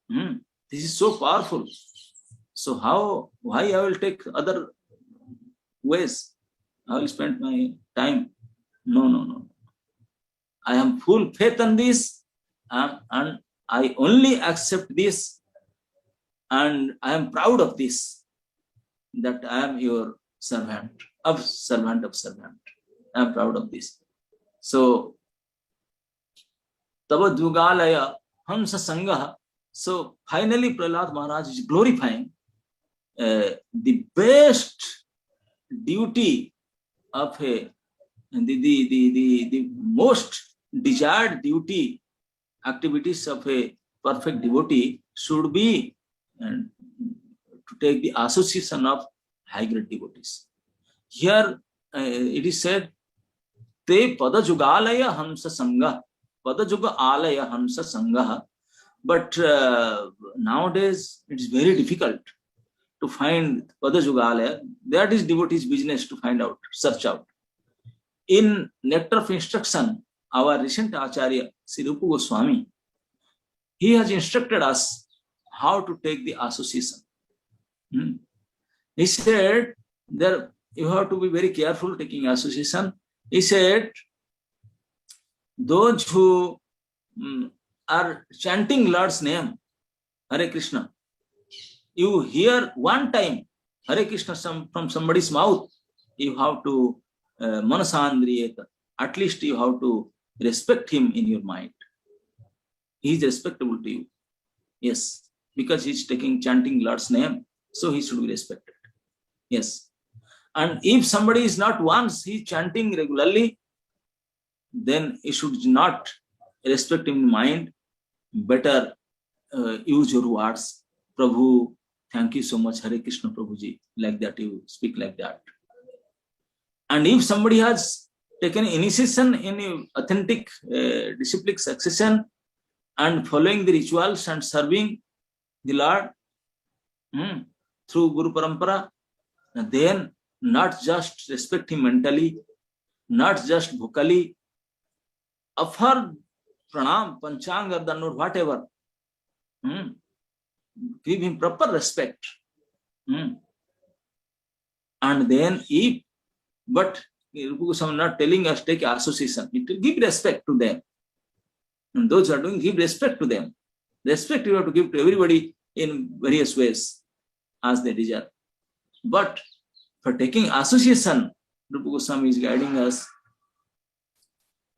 This is so powerful. So why I will take other ways? I will spend my time. No. I am full faith on this, and I only accept this, and I am proud of this, that I am your servant of servant. I am proud of this. So, Tava Dugalaya Hamsa Sangha. So finally, Prahlad Maharaj is glorifying the best duty of the most desired duty activities of a perfect devotee should be to take the association of high grade devotees. Here it is said, Te Padajugalaya Hamsa Sangha. Padajuga Alaya Hamsa Sangha. But nowadays it is very difficult to find Padajugalaya. That is devotee's business to find out, search out. In Nectar of Instruction, our recent Acharya, Sri Rupa Goswami, he has instructed us how to take the association. He said, there you have to be very careful taking association. He said, those who are chanting Lord's name, Hare Krishna, you hear one time Hare Krishna from somebody's mouth, you have to manasandriyeta. At least you have to respect him in your mind. He is respectable to you. Yes, because he is chanting Lord's name, so he should be respected. Yes. And if somebody is not once, he is chanting regularly, then you should not respect him in mind. Better use your words. Prabhu, thank you so much, Hare Krishna Prabhuji. Like that, you speak like that. And if somebody has taken initiation in authentic disciplic succession and following the rituals and serving the Lord through Guru Parampara, then not just respect him mentally, not just vocally, offer pranam, panchanga, danur, whatever. Give him proper respect. And then but Rupa Goswami not telling us take association. It will give respect to them. And those who are doing, give respect to them. Respect you have to give to everybody in various ways as they desire. But for taking association, Rupa Goswami is guiding us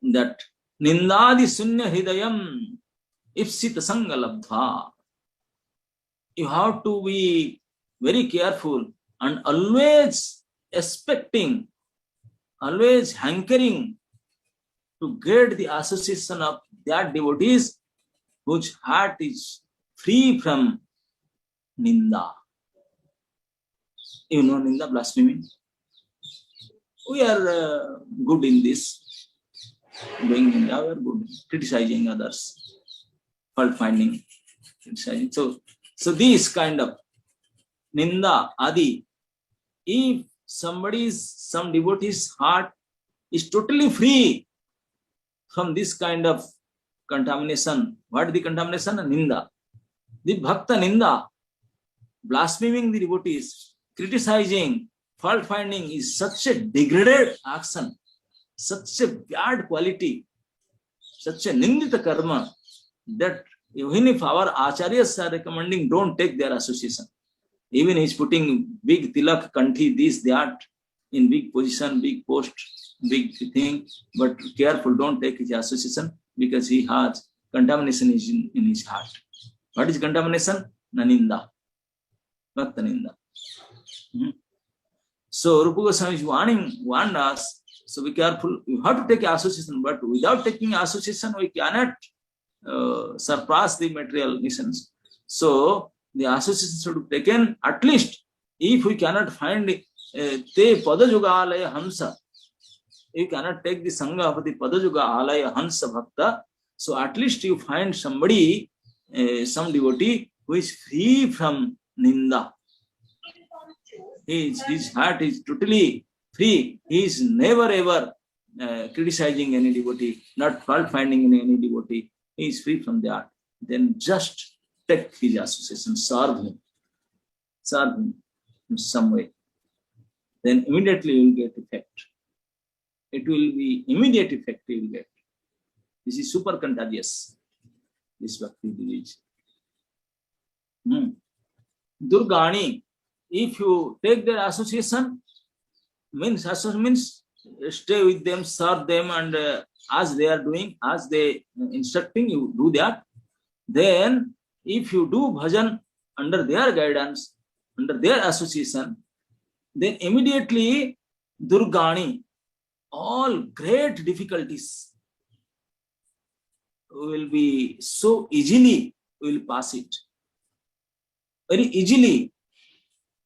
that Nindadi Sunya Hridayam Ipsita Sangha Labdha. You have to be very careful and always expecting, always hankering to get the association of that devotees whose heart is free from Ninda. You know Ninda, blasphemy. We are good in this. Doing Ninda, we are good. Criticizing others. Fault finding. Criticizing. So these kind of Ninda, Adi, if some devotee's heart is totally free from this kind of contamination. What is the contamination? Ninda. The Bhakta Ninda, blaspheming the devotees, criticizing, fault finding is such a degraded action. such a bad quality, such a nindita karma, that even if our acharyas are recommending, don't take their association. Even he's putting big tilak, kanthi, this, that, in big position, big post, big thing, but careful, don't take his association, because he has contamination in his heart. What is contamination? Naninda. Bhakta ninda. So Rupa Goswami is warned us, so be careful. You have to take association, but without taking association, we cannot surpass the material nations. So the association should be taken, at least if we cannot find te padajuga alaya hansa, you cannot take the sangha of the padajuga alaya hansa bhakta, so at least you find somebody, some devotee who is free from ninda. His heart is totally free. He is never ever criticizing any devotee, not fault finding in any devotee. He is free from that. Then just take his association, serve him in some way. Then immediately you will get effect. It will be immediate effect you will get. This is super contagious, this bhakti disease. Durgani, if you take their association, means stay with them, serve them, and as they are doing, as they instructing, you do that. Then if you do bhajan under their guidance, under their association, then immediately Durgani, all great difficulties will be so easily, will pass it. Very easily,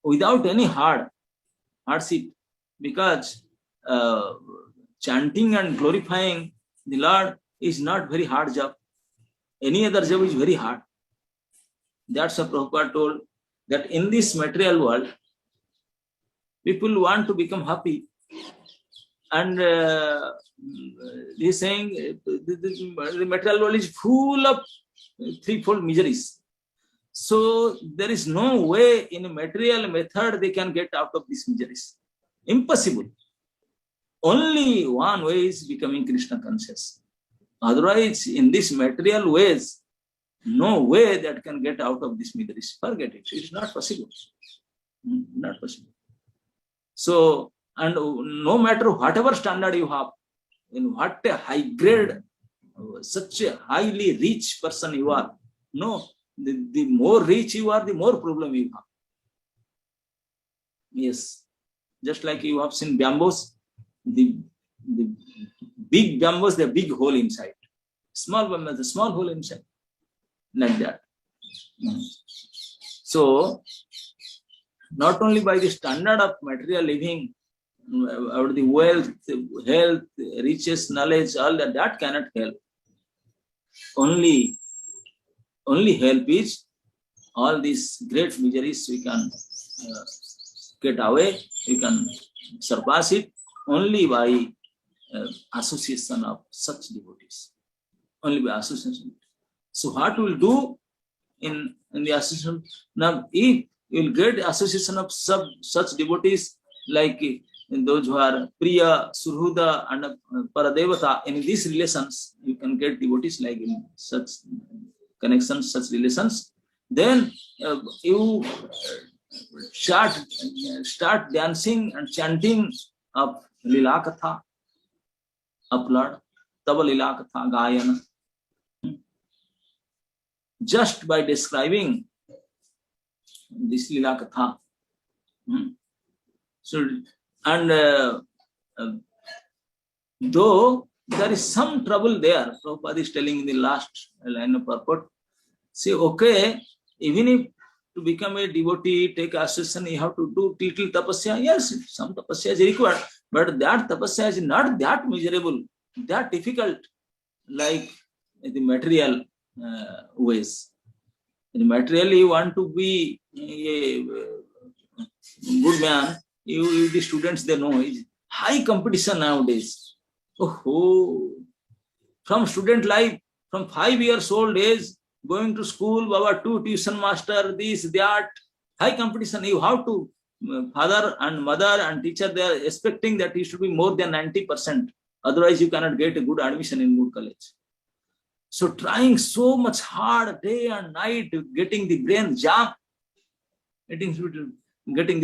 without any hardship, because chanting and glorifying the Lord is not very hard job. Any other job is very hard. That's what Prabhupada told, that in this material world, people want to become happy. And he's saying the material world is full of threefold miseries. So there is no way in a material method they can get out of these miseries. Impossible. Only one way is becoming Krishna conscious. Otherwise, in this material ways, no way that can get out of this miseries. Forget it. It is not possible. Not possible. So, and no matter whatever standard you have, in what a high grade, such a highly rich person you are, no, the more rich you are, the more problem you have. Yes. Just like you have seen bamboos, the big bamboos, the big hole inside. Small bamboos, the small hole inside. Like that. So, not only by the standard of material living, or the wealth, health, riches, knowledge, all that cannot help. Only help is all these great miseries we can get away, we can surpass it only by association of such devotees. Only by association. So what we'll do in the association, now if you'll get association of such devotees, like those who are Priya, Surhuda, and Paradevata, in these relations, you can get devotees like in such connections, such relations. Then you start dancing and chanting of Lila Katha, of Lord, Tava Lila Katha, Gayana. Just by describing this Lila Katha. So, and though there is some trouble there, Prabhupada is telling in the last line of purport, say, okay, even if to become a devotee, take association, you have to do little tapasya. Yes, some tapasya is required, but that tapasya is not that miserable, that difficult, like the material ways. In material, you want to be a good man, you the students, they know, is high competition nowadays. Oh, from student life, from 5 years old age, going to school, Baba, 2 tuition master, this, that, high competition. You have to, father and mother and teacher, they are expecting that he should be more than 90%. Otherwise, you cannot get a good admission in good college. So trying so much hard day and night, getting the brain jam, getting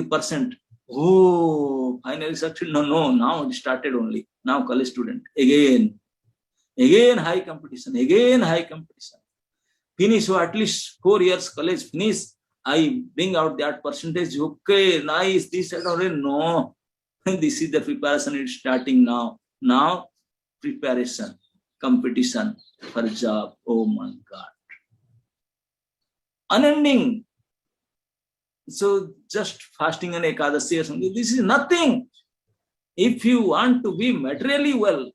the percent. Oh, finally succeed. No, now it started only. Now college student. Again high competition. Finish, so at least 4 years college finish. I bring out that percentage. Okay, nice. This and already no. This is the preparation. It's starting now. Now preparation, competition for job. Oh my God, unending. So just fasting and ekadasi or something, this is nothing. If you want to be materially well,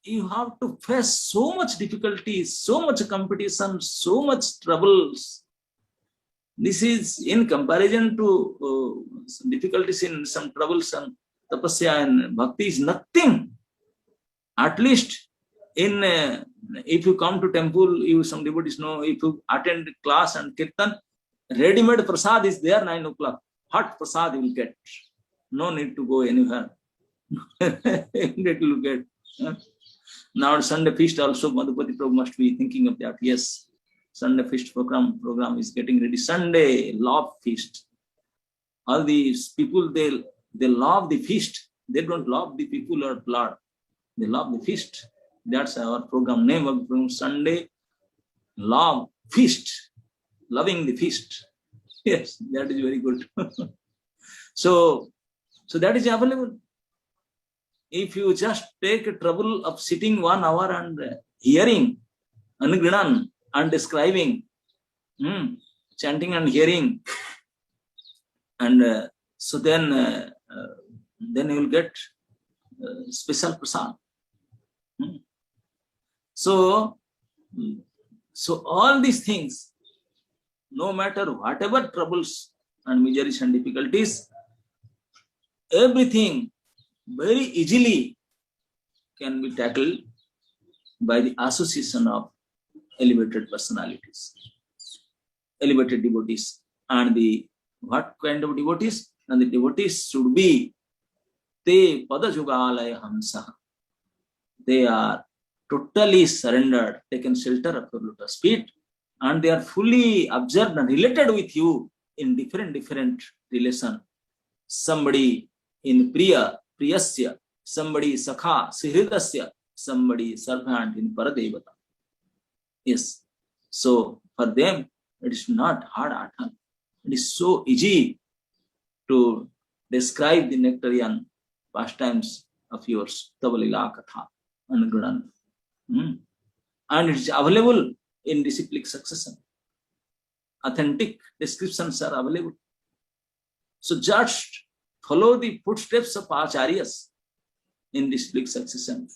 you have to face so much difficulties, so much competition, so much troubles. This is in comparison to difficulties in some troubles and tapasya and bhakti is nothing. At least in if you come to temple, you some devotees know, if you attend class and kirtan, ready-made prasad is there 9 o'clock. Hot prasad you will get. No need to go anywhere. It will get. Now Sunday feast also, Madhupati Prabhu must be thinking of that. Yes, Sunday feast program is getting ready. Sunday love feast. All these people, they love the feast. They don't love the people or blood. They love the feast. That's our program name of program, Sunday love feast. Loving the feast. Yes, that is very good. So that is available. If you just take a trouble of sitting 1 hour and hearing, anugrinan and describing, chanting and hearing, and so then you will get special prasad. So all these things, no matter whatever troubles and miseries and difficulties, everything very easily can be tackled by the association of elevated personalities, elevated devotees. And the what kind of devotees? And the devotees should be te padajugalaya hamsa. They are totally surrendered, taken shelter of your lotus feet, and they are fully observed and related with you in different relation. Somebody in Priya, Priyasya, somebody Sakha, Sihridasya, somebody servant in Paradevata. Yes. So for them, it is not hard at all. It is so easy to describe the nectarian pastimes of yours, Tavalila Katha, Anugrunan. And it is available in disciplic succession. Authentic descriptions are available. So just follow the footsteps of Acharyas in disciplic succession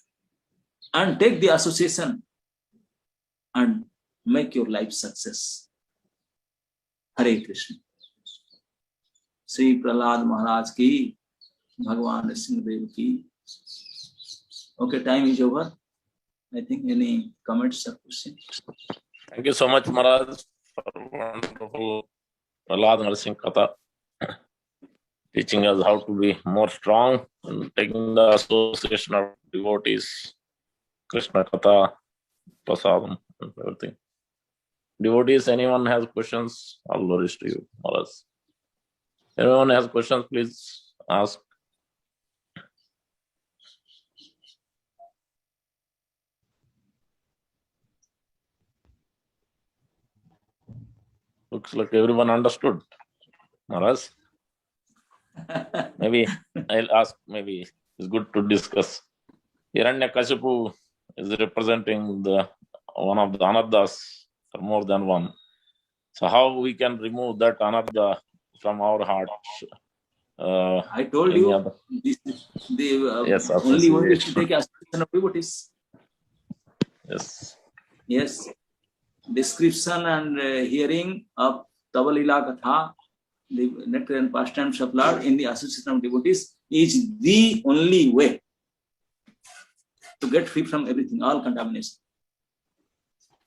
and take the association and make your life success. Hare Krishna. Sri Prahlad Maharaj ki, Bhagwan Singhadev ki. Okay, time is over. I think any comments or questions? Thank you so much, Maharaj, for wonderful Prahlad Narsingh Katha, teaching us how to be more strong and taking the association of devotees, Krishna Katha, Prasadam, and everything. Devotees, anyone has questions? All glories to you, Maharaj. Anyone has questions, please ask. Looks like everyone understood, Maharaj. Maybe I'll ask, maybe it's good to discuss. Hiranyakashipu is representing one of the anarthas, or more than one. So how we can remove that anartha from our heart? I told you, this is the yes, only way to take association of devotees. Yes. Yes. Description and hearing of Tavalila Katha, the nectarian pastimes of Lord in the association of devotees, is the only way to get free from everything, all contamination.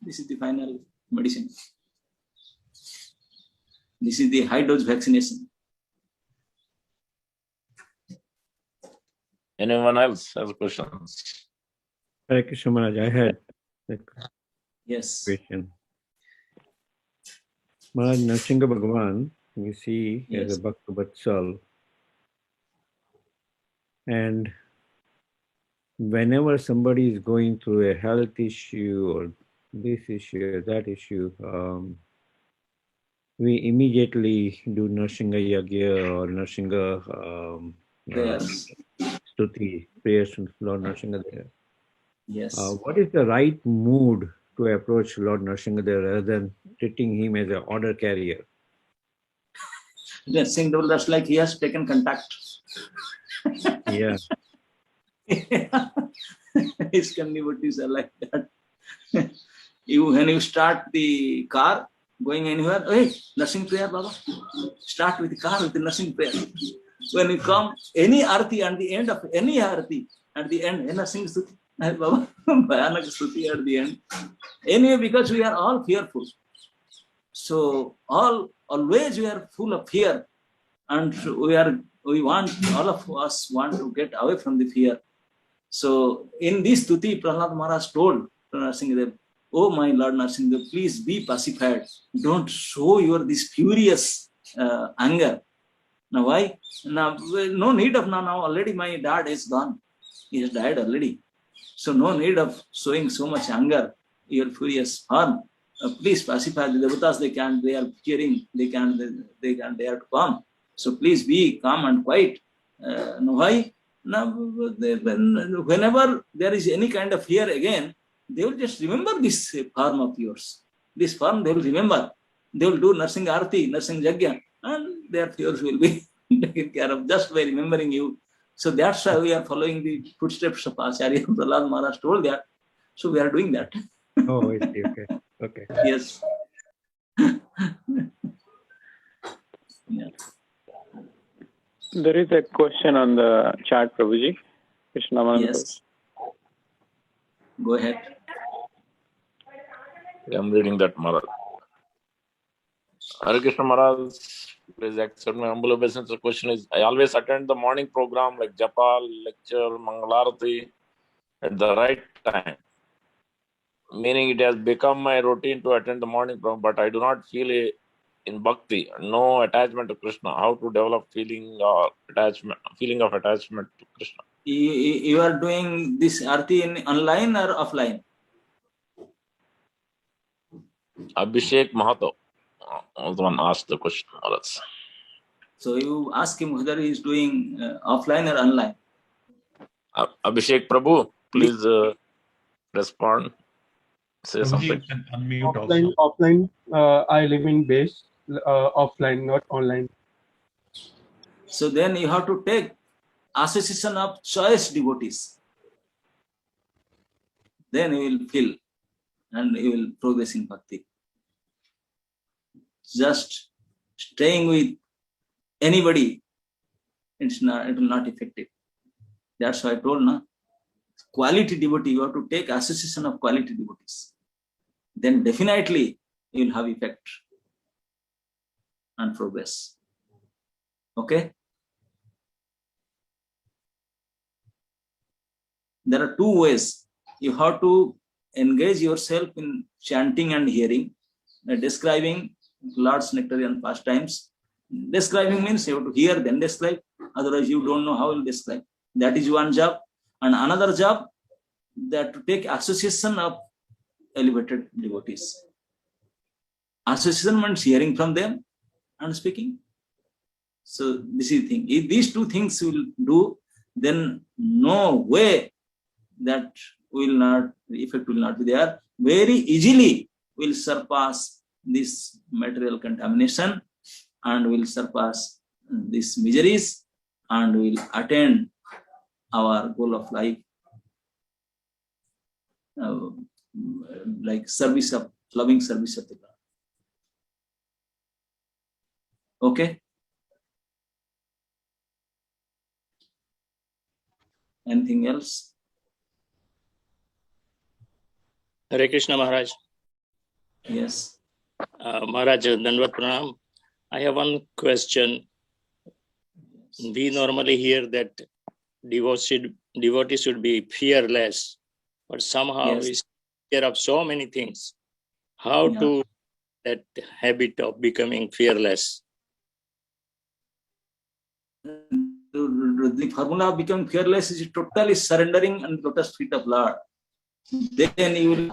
This is the final medicine. This is the high dose vaccination. Anyone else has questions? Hare Krishna Maharaj, I had a Yes. question. Maharaj, Nrsimha Bhagavan, we see as Yes. a Bhakta Vatsal, and whenever somebody is going through a health issue or this issue or that issue, we immediately do Nrsimha Yagya or Nrsimha Prayers. Stuti, prayers to Lord Nrsimha. Yes. What is the right mood to approach Lord Nrsimha rather than treating him as an order carrier? Yes, Singh just like he has taken contact. Yeah. His devotees are like that. When you start the car going anywhere, hey, nursing prayer, Baba. Start with the car with the nursing prayer. When you come, any arati at the end of any arati, at the end, nursing stuti, Baba, Bhayanak stuti at the end. Anyway, because we are all fearful. So always we are full of fear, and we want, all of us want to get away from the fear. So in this stuti, Prahlad Maharaj told to Nrsimhadev, "Oh my Lord Nrsimhadev, please be pacified. Don't show your this furious anger." Now why? Now no need of now already my dad is gone. He has died already. So no need of showing so much anger, your furious form. Please pacify the devatas. They are fearing. They dare to come. So please be calm and quiet. Now why? Now, whenever there is any kind of fear again, they will just remember this form of yours. This form they will remember. They will do nursing arati, nursing yagya, and their fears will be taken care of just by remembering you. So that's why we are following the footsteps of Acharya Prahlad Maharaj told that. So we are doing that. Oh, I see. Okay. Okay. Yes. Yeah. There is a question on the chat, Prabhuji. Krishna Mantra. Yes. Go ahead. I'm reading that, Maharaj. Hare Krishna Maharaj, please accept my humble obeisance. The question is, I always attend the morning program like Japa, lecture, Mangalarati at the right time. Meaning it has become my routine to attend the morning program, but I do not feel in bhakti, no attachment to Krishna. How to develop feeling of attachment to Krishna? You are doing this arti in online or offline? Abhishek Mahato was the one asked the question, Maharaj. So you ask him whether he is doing offline or online. Abhishek Prabhu, please respond. Say something. You can unmute also. Offline, I live in base, offline, not online. So then you have to take association of choice devotees. Then you will feel and you will progress in bhakti. Just staying with anybody, it will not effective. That's why I told na, quality devotee, you have to take association of quality devotees. Then definitely you will have effect and progress. Okay? There are two ways. You have to engage yourself in chanting and hearing, describing Lord's nectarian pastimes. Describing means you have to hear, then describe. Otherwise, you don't know how to describe. That is one job. And another job, that to take association of elevated devotees. Association means hearing from them and speaking. So this is the thing. If these two things will do, then no way that effect will not be there. Very easily will surpass this material contamination and will surpass these miseries and will attain our goal of life, like service of, loving service of the God. Okay? Anything else? Hare Krishna Maharaj. Yes. Maharaj, Dandavat Pranam. I have one question. We normally hear that devotee should be fearless, but somehow Yes. is fear of so many things. How Yeah. to that habit of becoming fearless? The formula of becoming fearless is totally surrendering and lotus feet of Lord. Then you will,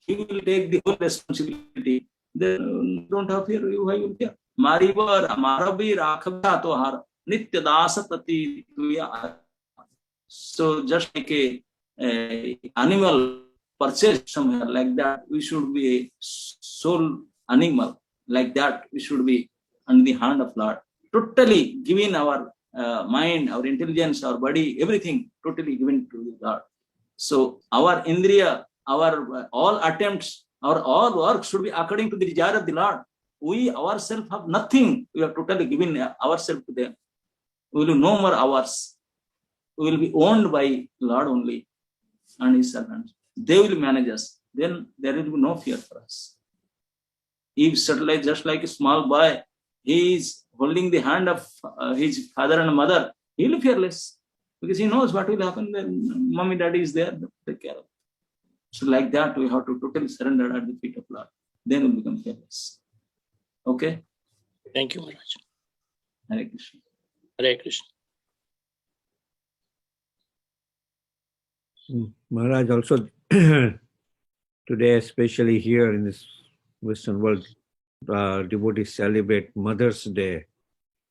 he will take the whole responsibility. Then don't have fear. You will fear. Marivar Marabi Rakhabha Tohar Nitya Dasa Pati Tuya. So just like a animal purchased somewhere like that, we should be a soul animal like that. We should be under the hand of Lord. Totally giving our mind, our intelligence, our body, everything totally given to the Lord. So our indriya, our all attempts, our all work should be according to the desire of the Lord. We ourselves have nothing. We are totally giving ourselves to them. We will no more ours. We will be owned by Lord only and His servants. They will manage us. Then there will be no fear for us. If suddenly, just like a small boy, he is holding the hand of his father and mother, he will be fearless because he knows what will happen when mommy, daddy is there to take care of. So like that, we have to totally surrender at the feet of Lord. Then we become fearless. Okay? Thank you, Maharaj. Hare Krishna. Hare Krishna. Maharaj, also today, especially here in this Western world, devotees celebrate Mother's Day.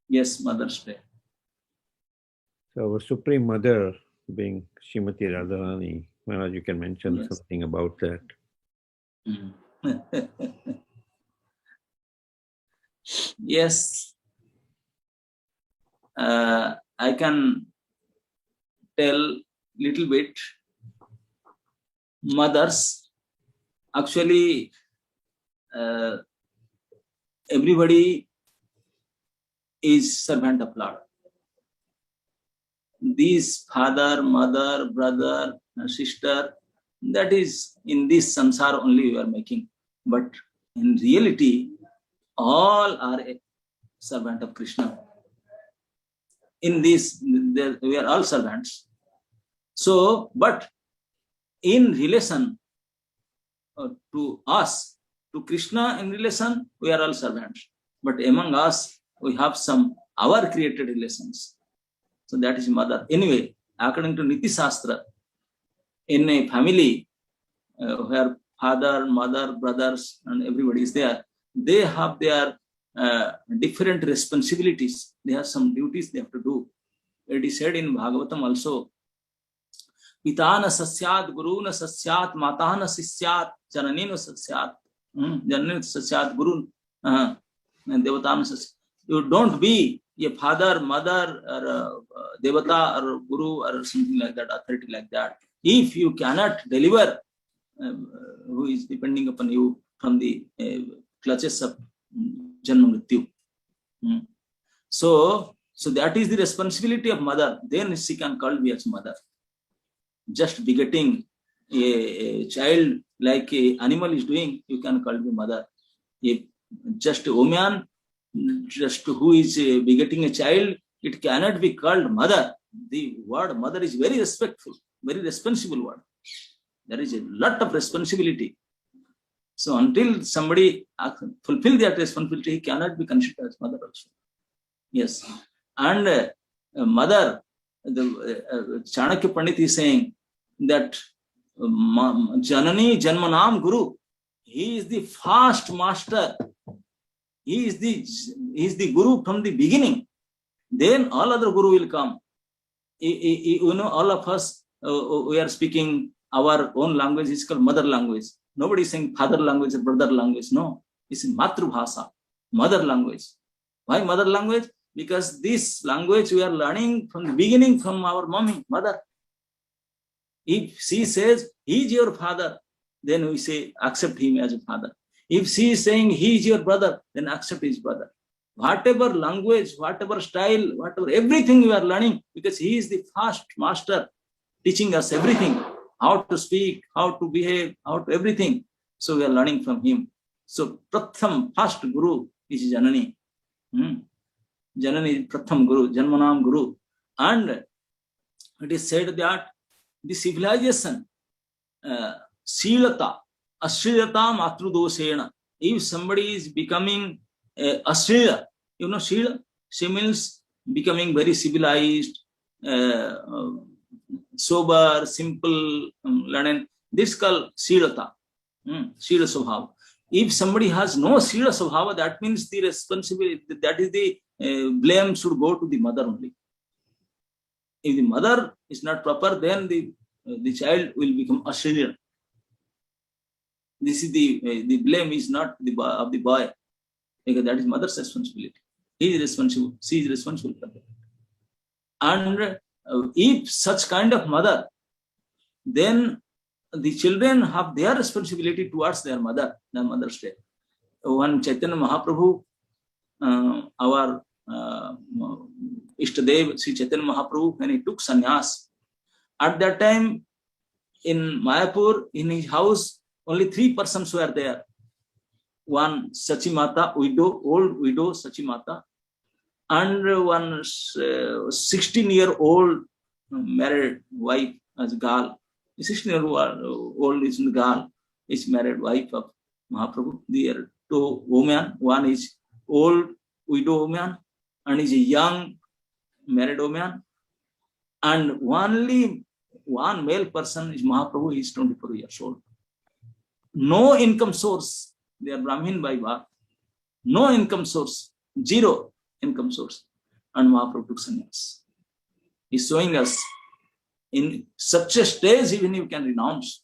Yes, Mother's Day. So our Supreme Mother being Srimati Radharani, Maharaj, you can mention Yes. something about that. Yes. I can tell little bit. Mothers, actually, everybody is servant of Lord. These father, mother, brother, sister, that is in this samsara only we are making. But in reality, all are a servant of Krishna. In this, we are all servants. So, but in relation to us, to Krishna in relation, we are all servants. But among us, we have some our created relations. So that is mother. Anyway, according to Niti Shastra, in a family where father, mother, brothers, and everybody is there, they have their different responsibilities. They have some duties they have to do. It is said in Bhagavatam also, Pitana sasyat, guru na sasyat, mata na sisyat, janani na sasyat, janani na sasyat, guru devata na sasyat. You don't be a father, mother, or devata, or guru, or something like that, authority like that. If you cannot deliver who is depending upon you from the clutches of Janma Mrityu. So that is the responsibility of mother. Then she can call me as mother. Just begetting a child like an animal is doing, you can call me mother. If just a woman, just who is begetting a child, it cannot be called mother. The word mother is very respectful, very responsible word. There is a lot of responsibility. So until somebody fulfill that responsibility, he cannot be considered as mother also. Yes. And mother, the Chanakya Pandit is saying that Janani Janmanam Guru, he is the first master. He is the Guru from the beginning. Then all other Guru will come. You know, all of us, we are speaking our own language, is called mother language. Nobody is saying father language or brother language. No, it's in Matrubhasa, mother language. Why mother language? Because this language we are learning from the beginning from our mommy, mother. If she says, he is your father, then we say, accept him as a father. If she is saying, he is your brother, then accept his brother. Whatever language, whatever style, whatever, everything we are learning, because he is the first master teaching us everything, how to speak, how to behave, how to everything. So we are learning from him. So Pratham, first Guru is Janani. Janani is Pratham Guru, Janmanam Guru. And it is said that the civilization, Shilata, Ashrilata Matrudoshena, if somebody is becoming Ashrila, you know, Shila, she means becoming very civilized, sober, simple, learned. This is called Shilata, Shila Swabhava. If somebody has no Shila Swabhava, that means the responsibility, that is the blame should go to the mother only. If the mother is not proper, then the child will become Ashrila. This is the blame is not of the boy, because that is mother's responsibility. He is responsible. She is responsible for that. And if such kind of mother, then the children have their responsibility towards their mother's day. When Chaitanya Mahaprabhu, our Ishtadev, Sri Chaitanya Mahaprabhu, when he took sannyas, at that time in Mayapur, in his house, only 3 persons were there. One Sachi Mata, widow, old widow Sachi Mata, and one 16-year-old married wife as Gal. 16-year-old is Gal, is married wife of Mahaprabhu. There are 2 women. One is old widow woman and is a young married woman. And only one male person is Mahaprabhu. He is 24 years old. No income source. They are Brahmin by birth. No income source. 0 income source. And Mahaprabhu took sannyas. He is showing us in such a stage even you can renounce.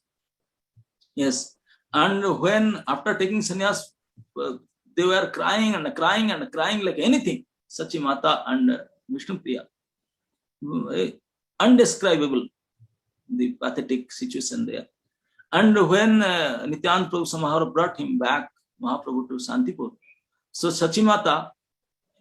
Yes. And when after taking sannyas, they were crying and crying and crying like anything. Sachi Mata and Vishnu Priya. Undescribable, the pathetic situation there. And when Nityananda Prabhu Samahara brought him back, Mahaprabhu, to Santipur, so Sachi Mata,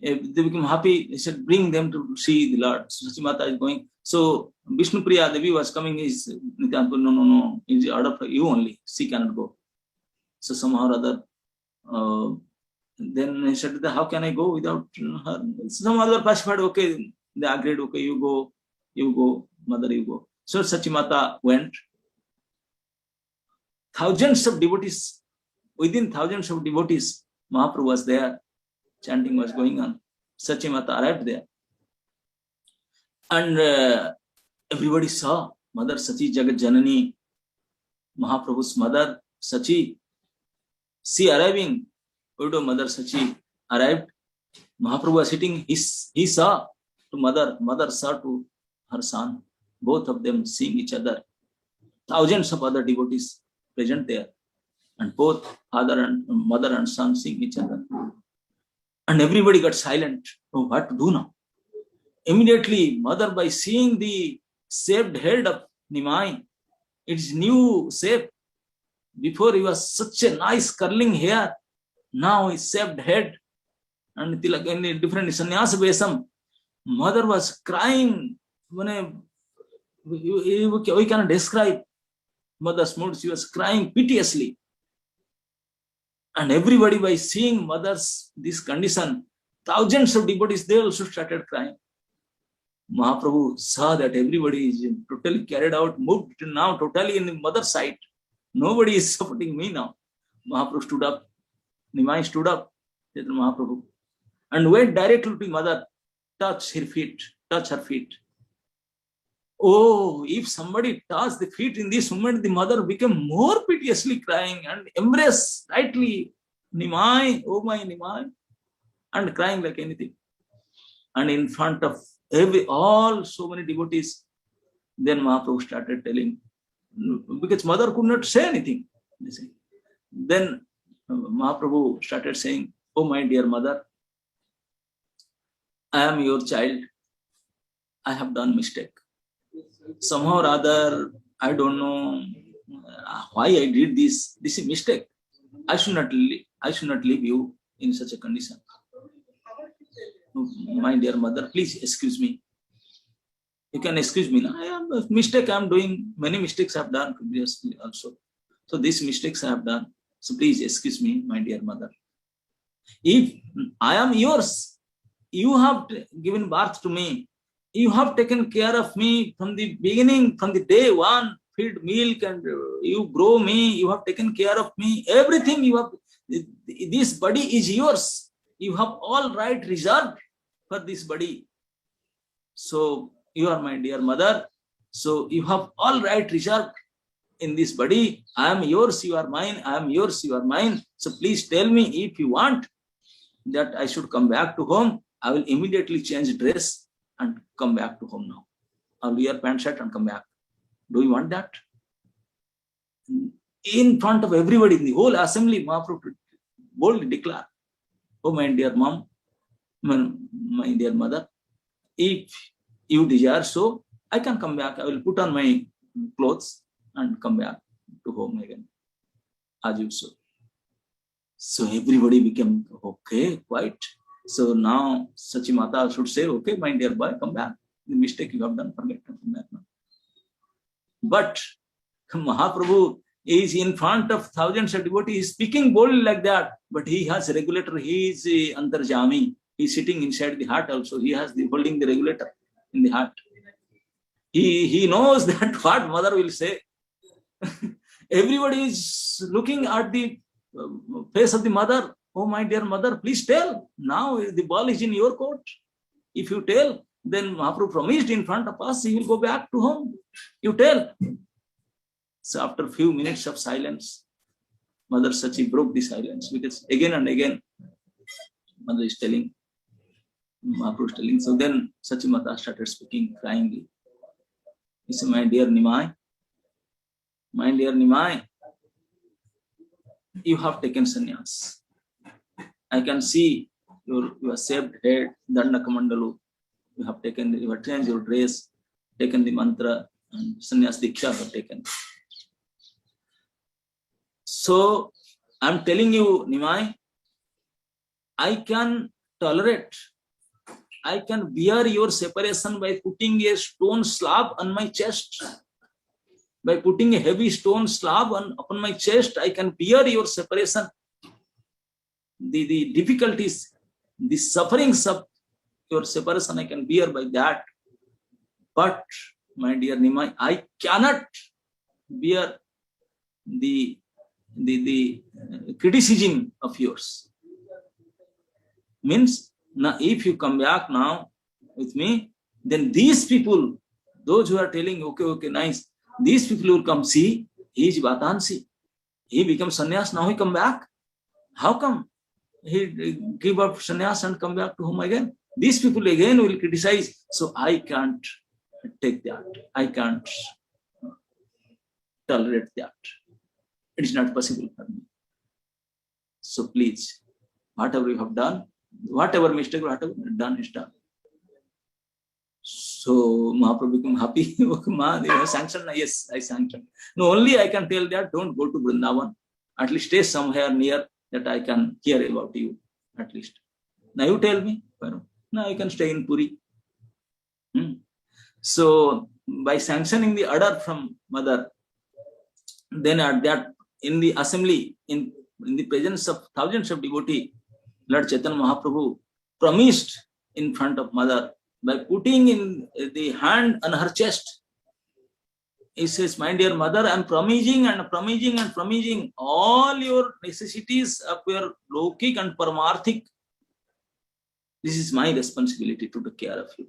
they became happy. He said, bring them to see the Lord. So Sachi Mata is going. So Vishnu Priya Devi was coming. Is Nityananda Prabhu, no, it's order for you only. She cannot go. So somehow or other, then he said, how can I go without her? Some other pacified, okay, they agreed, okay, you go, mother, you go. So Sachi Mata went. Thousands of devotees, within thousands of devotees, Mahaprabhu was there. Chanting was going on. Sachi Mata arrived there. And everybody saw Mother Sachi Jagat Janani, Mahaprabhu's mother Sachi. She arriving, widow Mother Sachi arrived. Mahaprabhu was sitting. He saw to mother saw to her son. Both of them seeing each other. Thousands of other devotees present there. And both mother and son seeing each other. And everybody got silent. Oh, what to do now? Immediately, mother, by seeing the shaved head of Nimai, its new shape. Before he was such a nice curling hair. Now his shaved head. And in a different sannyasa vesam. Mother was crying. We cannot describe mother's mood. She was crying piteously. And everybody, by seeing mother's this condition, thousands of devotees, they also started crying. Mahaprabhu saw that everybody is totally carried out, moved now totally in the mother's side. Nobody is supporting me now. Mahaprabhu stood up. Nimai stood up, Mahaprabhu, and went directly to mother, touch her feet. Oh, if somebody touched the feet in this moment, the mother became more piteously crying and embraced tightly Nimai, oh my Nimai, and crying like anything. And in front of so many devotees, then Mahaprabhu started telling, because mother could not say anything. Then Mahaprabhu started saying, oh my dear mother, I am your child. I have done mistake. Somehow or other, I don't know why I did this. This is mistake. I should not leave you in such a condition. My dear mother, please excuse me. You can excuse me now. I am a mistake I am doing. Many mistakes I have done previously also. So these mistakes I have done. So please excuse me, my dear mother. If I am yours, you have given birth to me. You have taken care of me from the beginning, from the day one, feed milk and you grow me, you have taken care of me, everything you have, this body is yours. You have all right reserved for this body. So you are my dear mother. So you have all right reserved in this body. I am yours, you are mine. I am yours, you are mine. So please tell me if you want that I should come back to home. I will immediately change dress and come back to home now. I will wear pant shirt and come back. Do you want that? In front of everybody in the whole assembly, Mahaprabhu boldly declared, oh my dear mom, my dear mother, if you desire so, I can come back. I will put on my clothes and come back to home again, as you so. So everybody became okay, quite. So now Sachimata should say, okay, my dear boy, come back. The mistake you have done, forget and come back now. But Mahaprabhu is in front of thousands of devotees, speaking boldly like that, but he has a regulator, he is Antarjami. He is sitting inside the heart also. He has the holding the regulator in the heart. He knows that what mother will say. Everybody is looking at the face of the mother. Oh, my dear mother, please tell. Now the ball is in your court. If you tell, then Mahaprabhu promised in front of us, he will go back to home. You tell. So after a few minutes of silence, Mother Sachi broke the silence because again and again, Mother is telling, Mahaprabhu is telling. So then Sachimata started speaking cryingly. He said, my dear Nimai, you have taken sannyas. I can see your shaved head, Danda Kamandalu. You have changed your dress, taken the mantra, and sannyas diksha have taken. So I'm telling you, Nimai, I can tolerate, I can bear your separation by putting a stone slab on my chest. By putting a heavy stone slab upon my chest, I can bear your separation. The difficulties, the sufferings of your separation, I can bear by that. But, my dear Nimai, I cannot bear the criticism of yours. Means, now if you come back now with me, then these people, those who are telling, okay, nice, these people will come, see, he is Vatansi. He becomes sannyas, now he come back. How come? He give up sannyas and come back to home again. These people again will criticize. So I can't take that. I can't tolerate that. It is not possible for me. So please, whatever you have done, whatever mistake, whatever done is done. So Mahaprabhu became happy. Ma, you have sanctioned? Yes, I sanctioned. No, only I can tell that don't go to Vrindavan. At least stay somewhere near that I can hear about you. At least. Now you tell me. Now I can stay in Puri. So by sanctioning the order from mother, then at that in the assembly, in the presence of thousands of devotees, Lord Chaitanya Mahaprabhu promised in front of mother by putting in the hand on her chest. He says, my dear mother, I am promising all your necessities of your lokik and paramarthik. This is my responsibility to take care of you.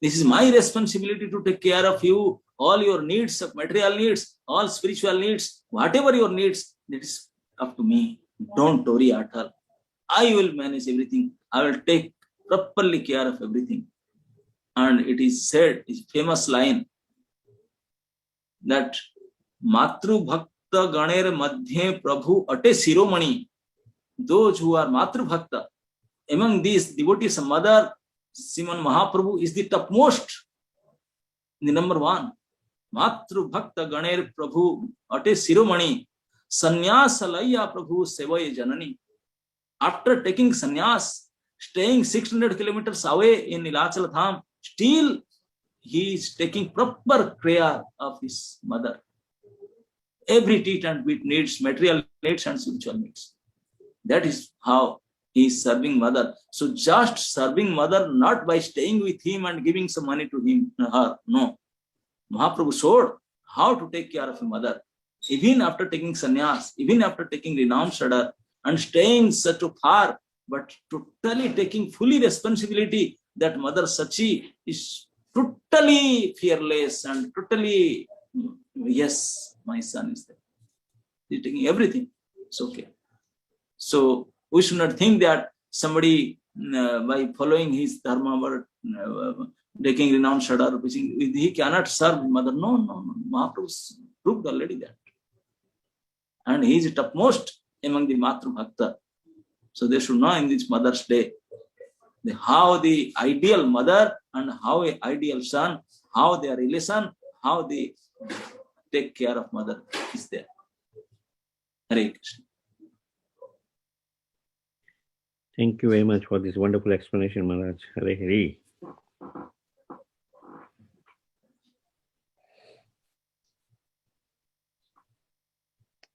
This is my responsibility to take care of you. All your needs of material needs, all spiritual needs, whatever your needs, that is up to me. Don't worry at all. I will manage everything. I will take properly care of everything. And it is said, it's famous line, that Matru Bhakta Ganer Madhye Prabhu Ate Siromani. Those who are Matru Bhakta, among these devotees, Mother Sriman Mahaprabhu is the topmost, the number one. Matru Bhakta Ganer Prabhu Ate Siromani. Sanyasalaya Prabhu Sevaya Janani. After taking sannyas, staying 600 kilometers away in Nilachal Dham, still he is taking proper care of his mother. Every teat and bit needs material needs and spiritual needs. That is how he is serving mother. So just serving mother, not by staying with him and giving some money to him, her. No. Mahaprabhu showed how to take care of a mother. Even after taking sannyas, even after taking renounced order and staying such a far, but totally taking fully responsibility that Mother Sachi is totally fearless and totally, yes, my son is there. He's taking everything. It's okay. So we should not think that somebody by following his dharma or taking renounced order, he cannot serve mother. No. Mahaprabhu proved already that. And he is topmost among the Matru Bhakta. So they should know in this Mother's Day how the ideal mother and how an ideal son, how their relation, how they take care of mother is there. Hare Krishna. Thank you very much for this wonderful explanation, Maharaj. Hare Hare.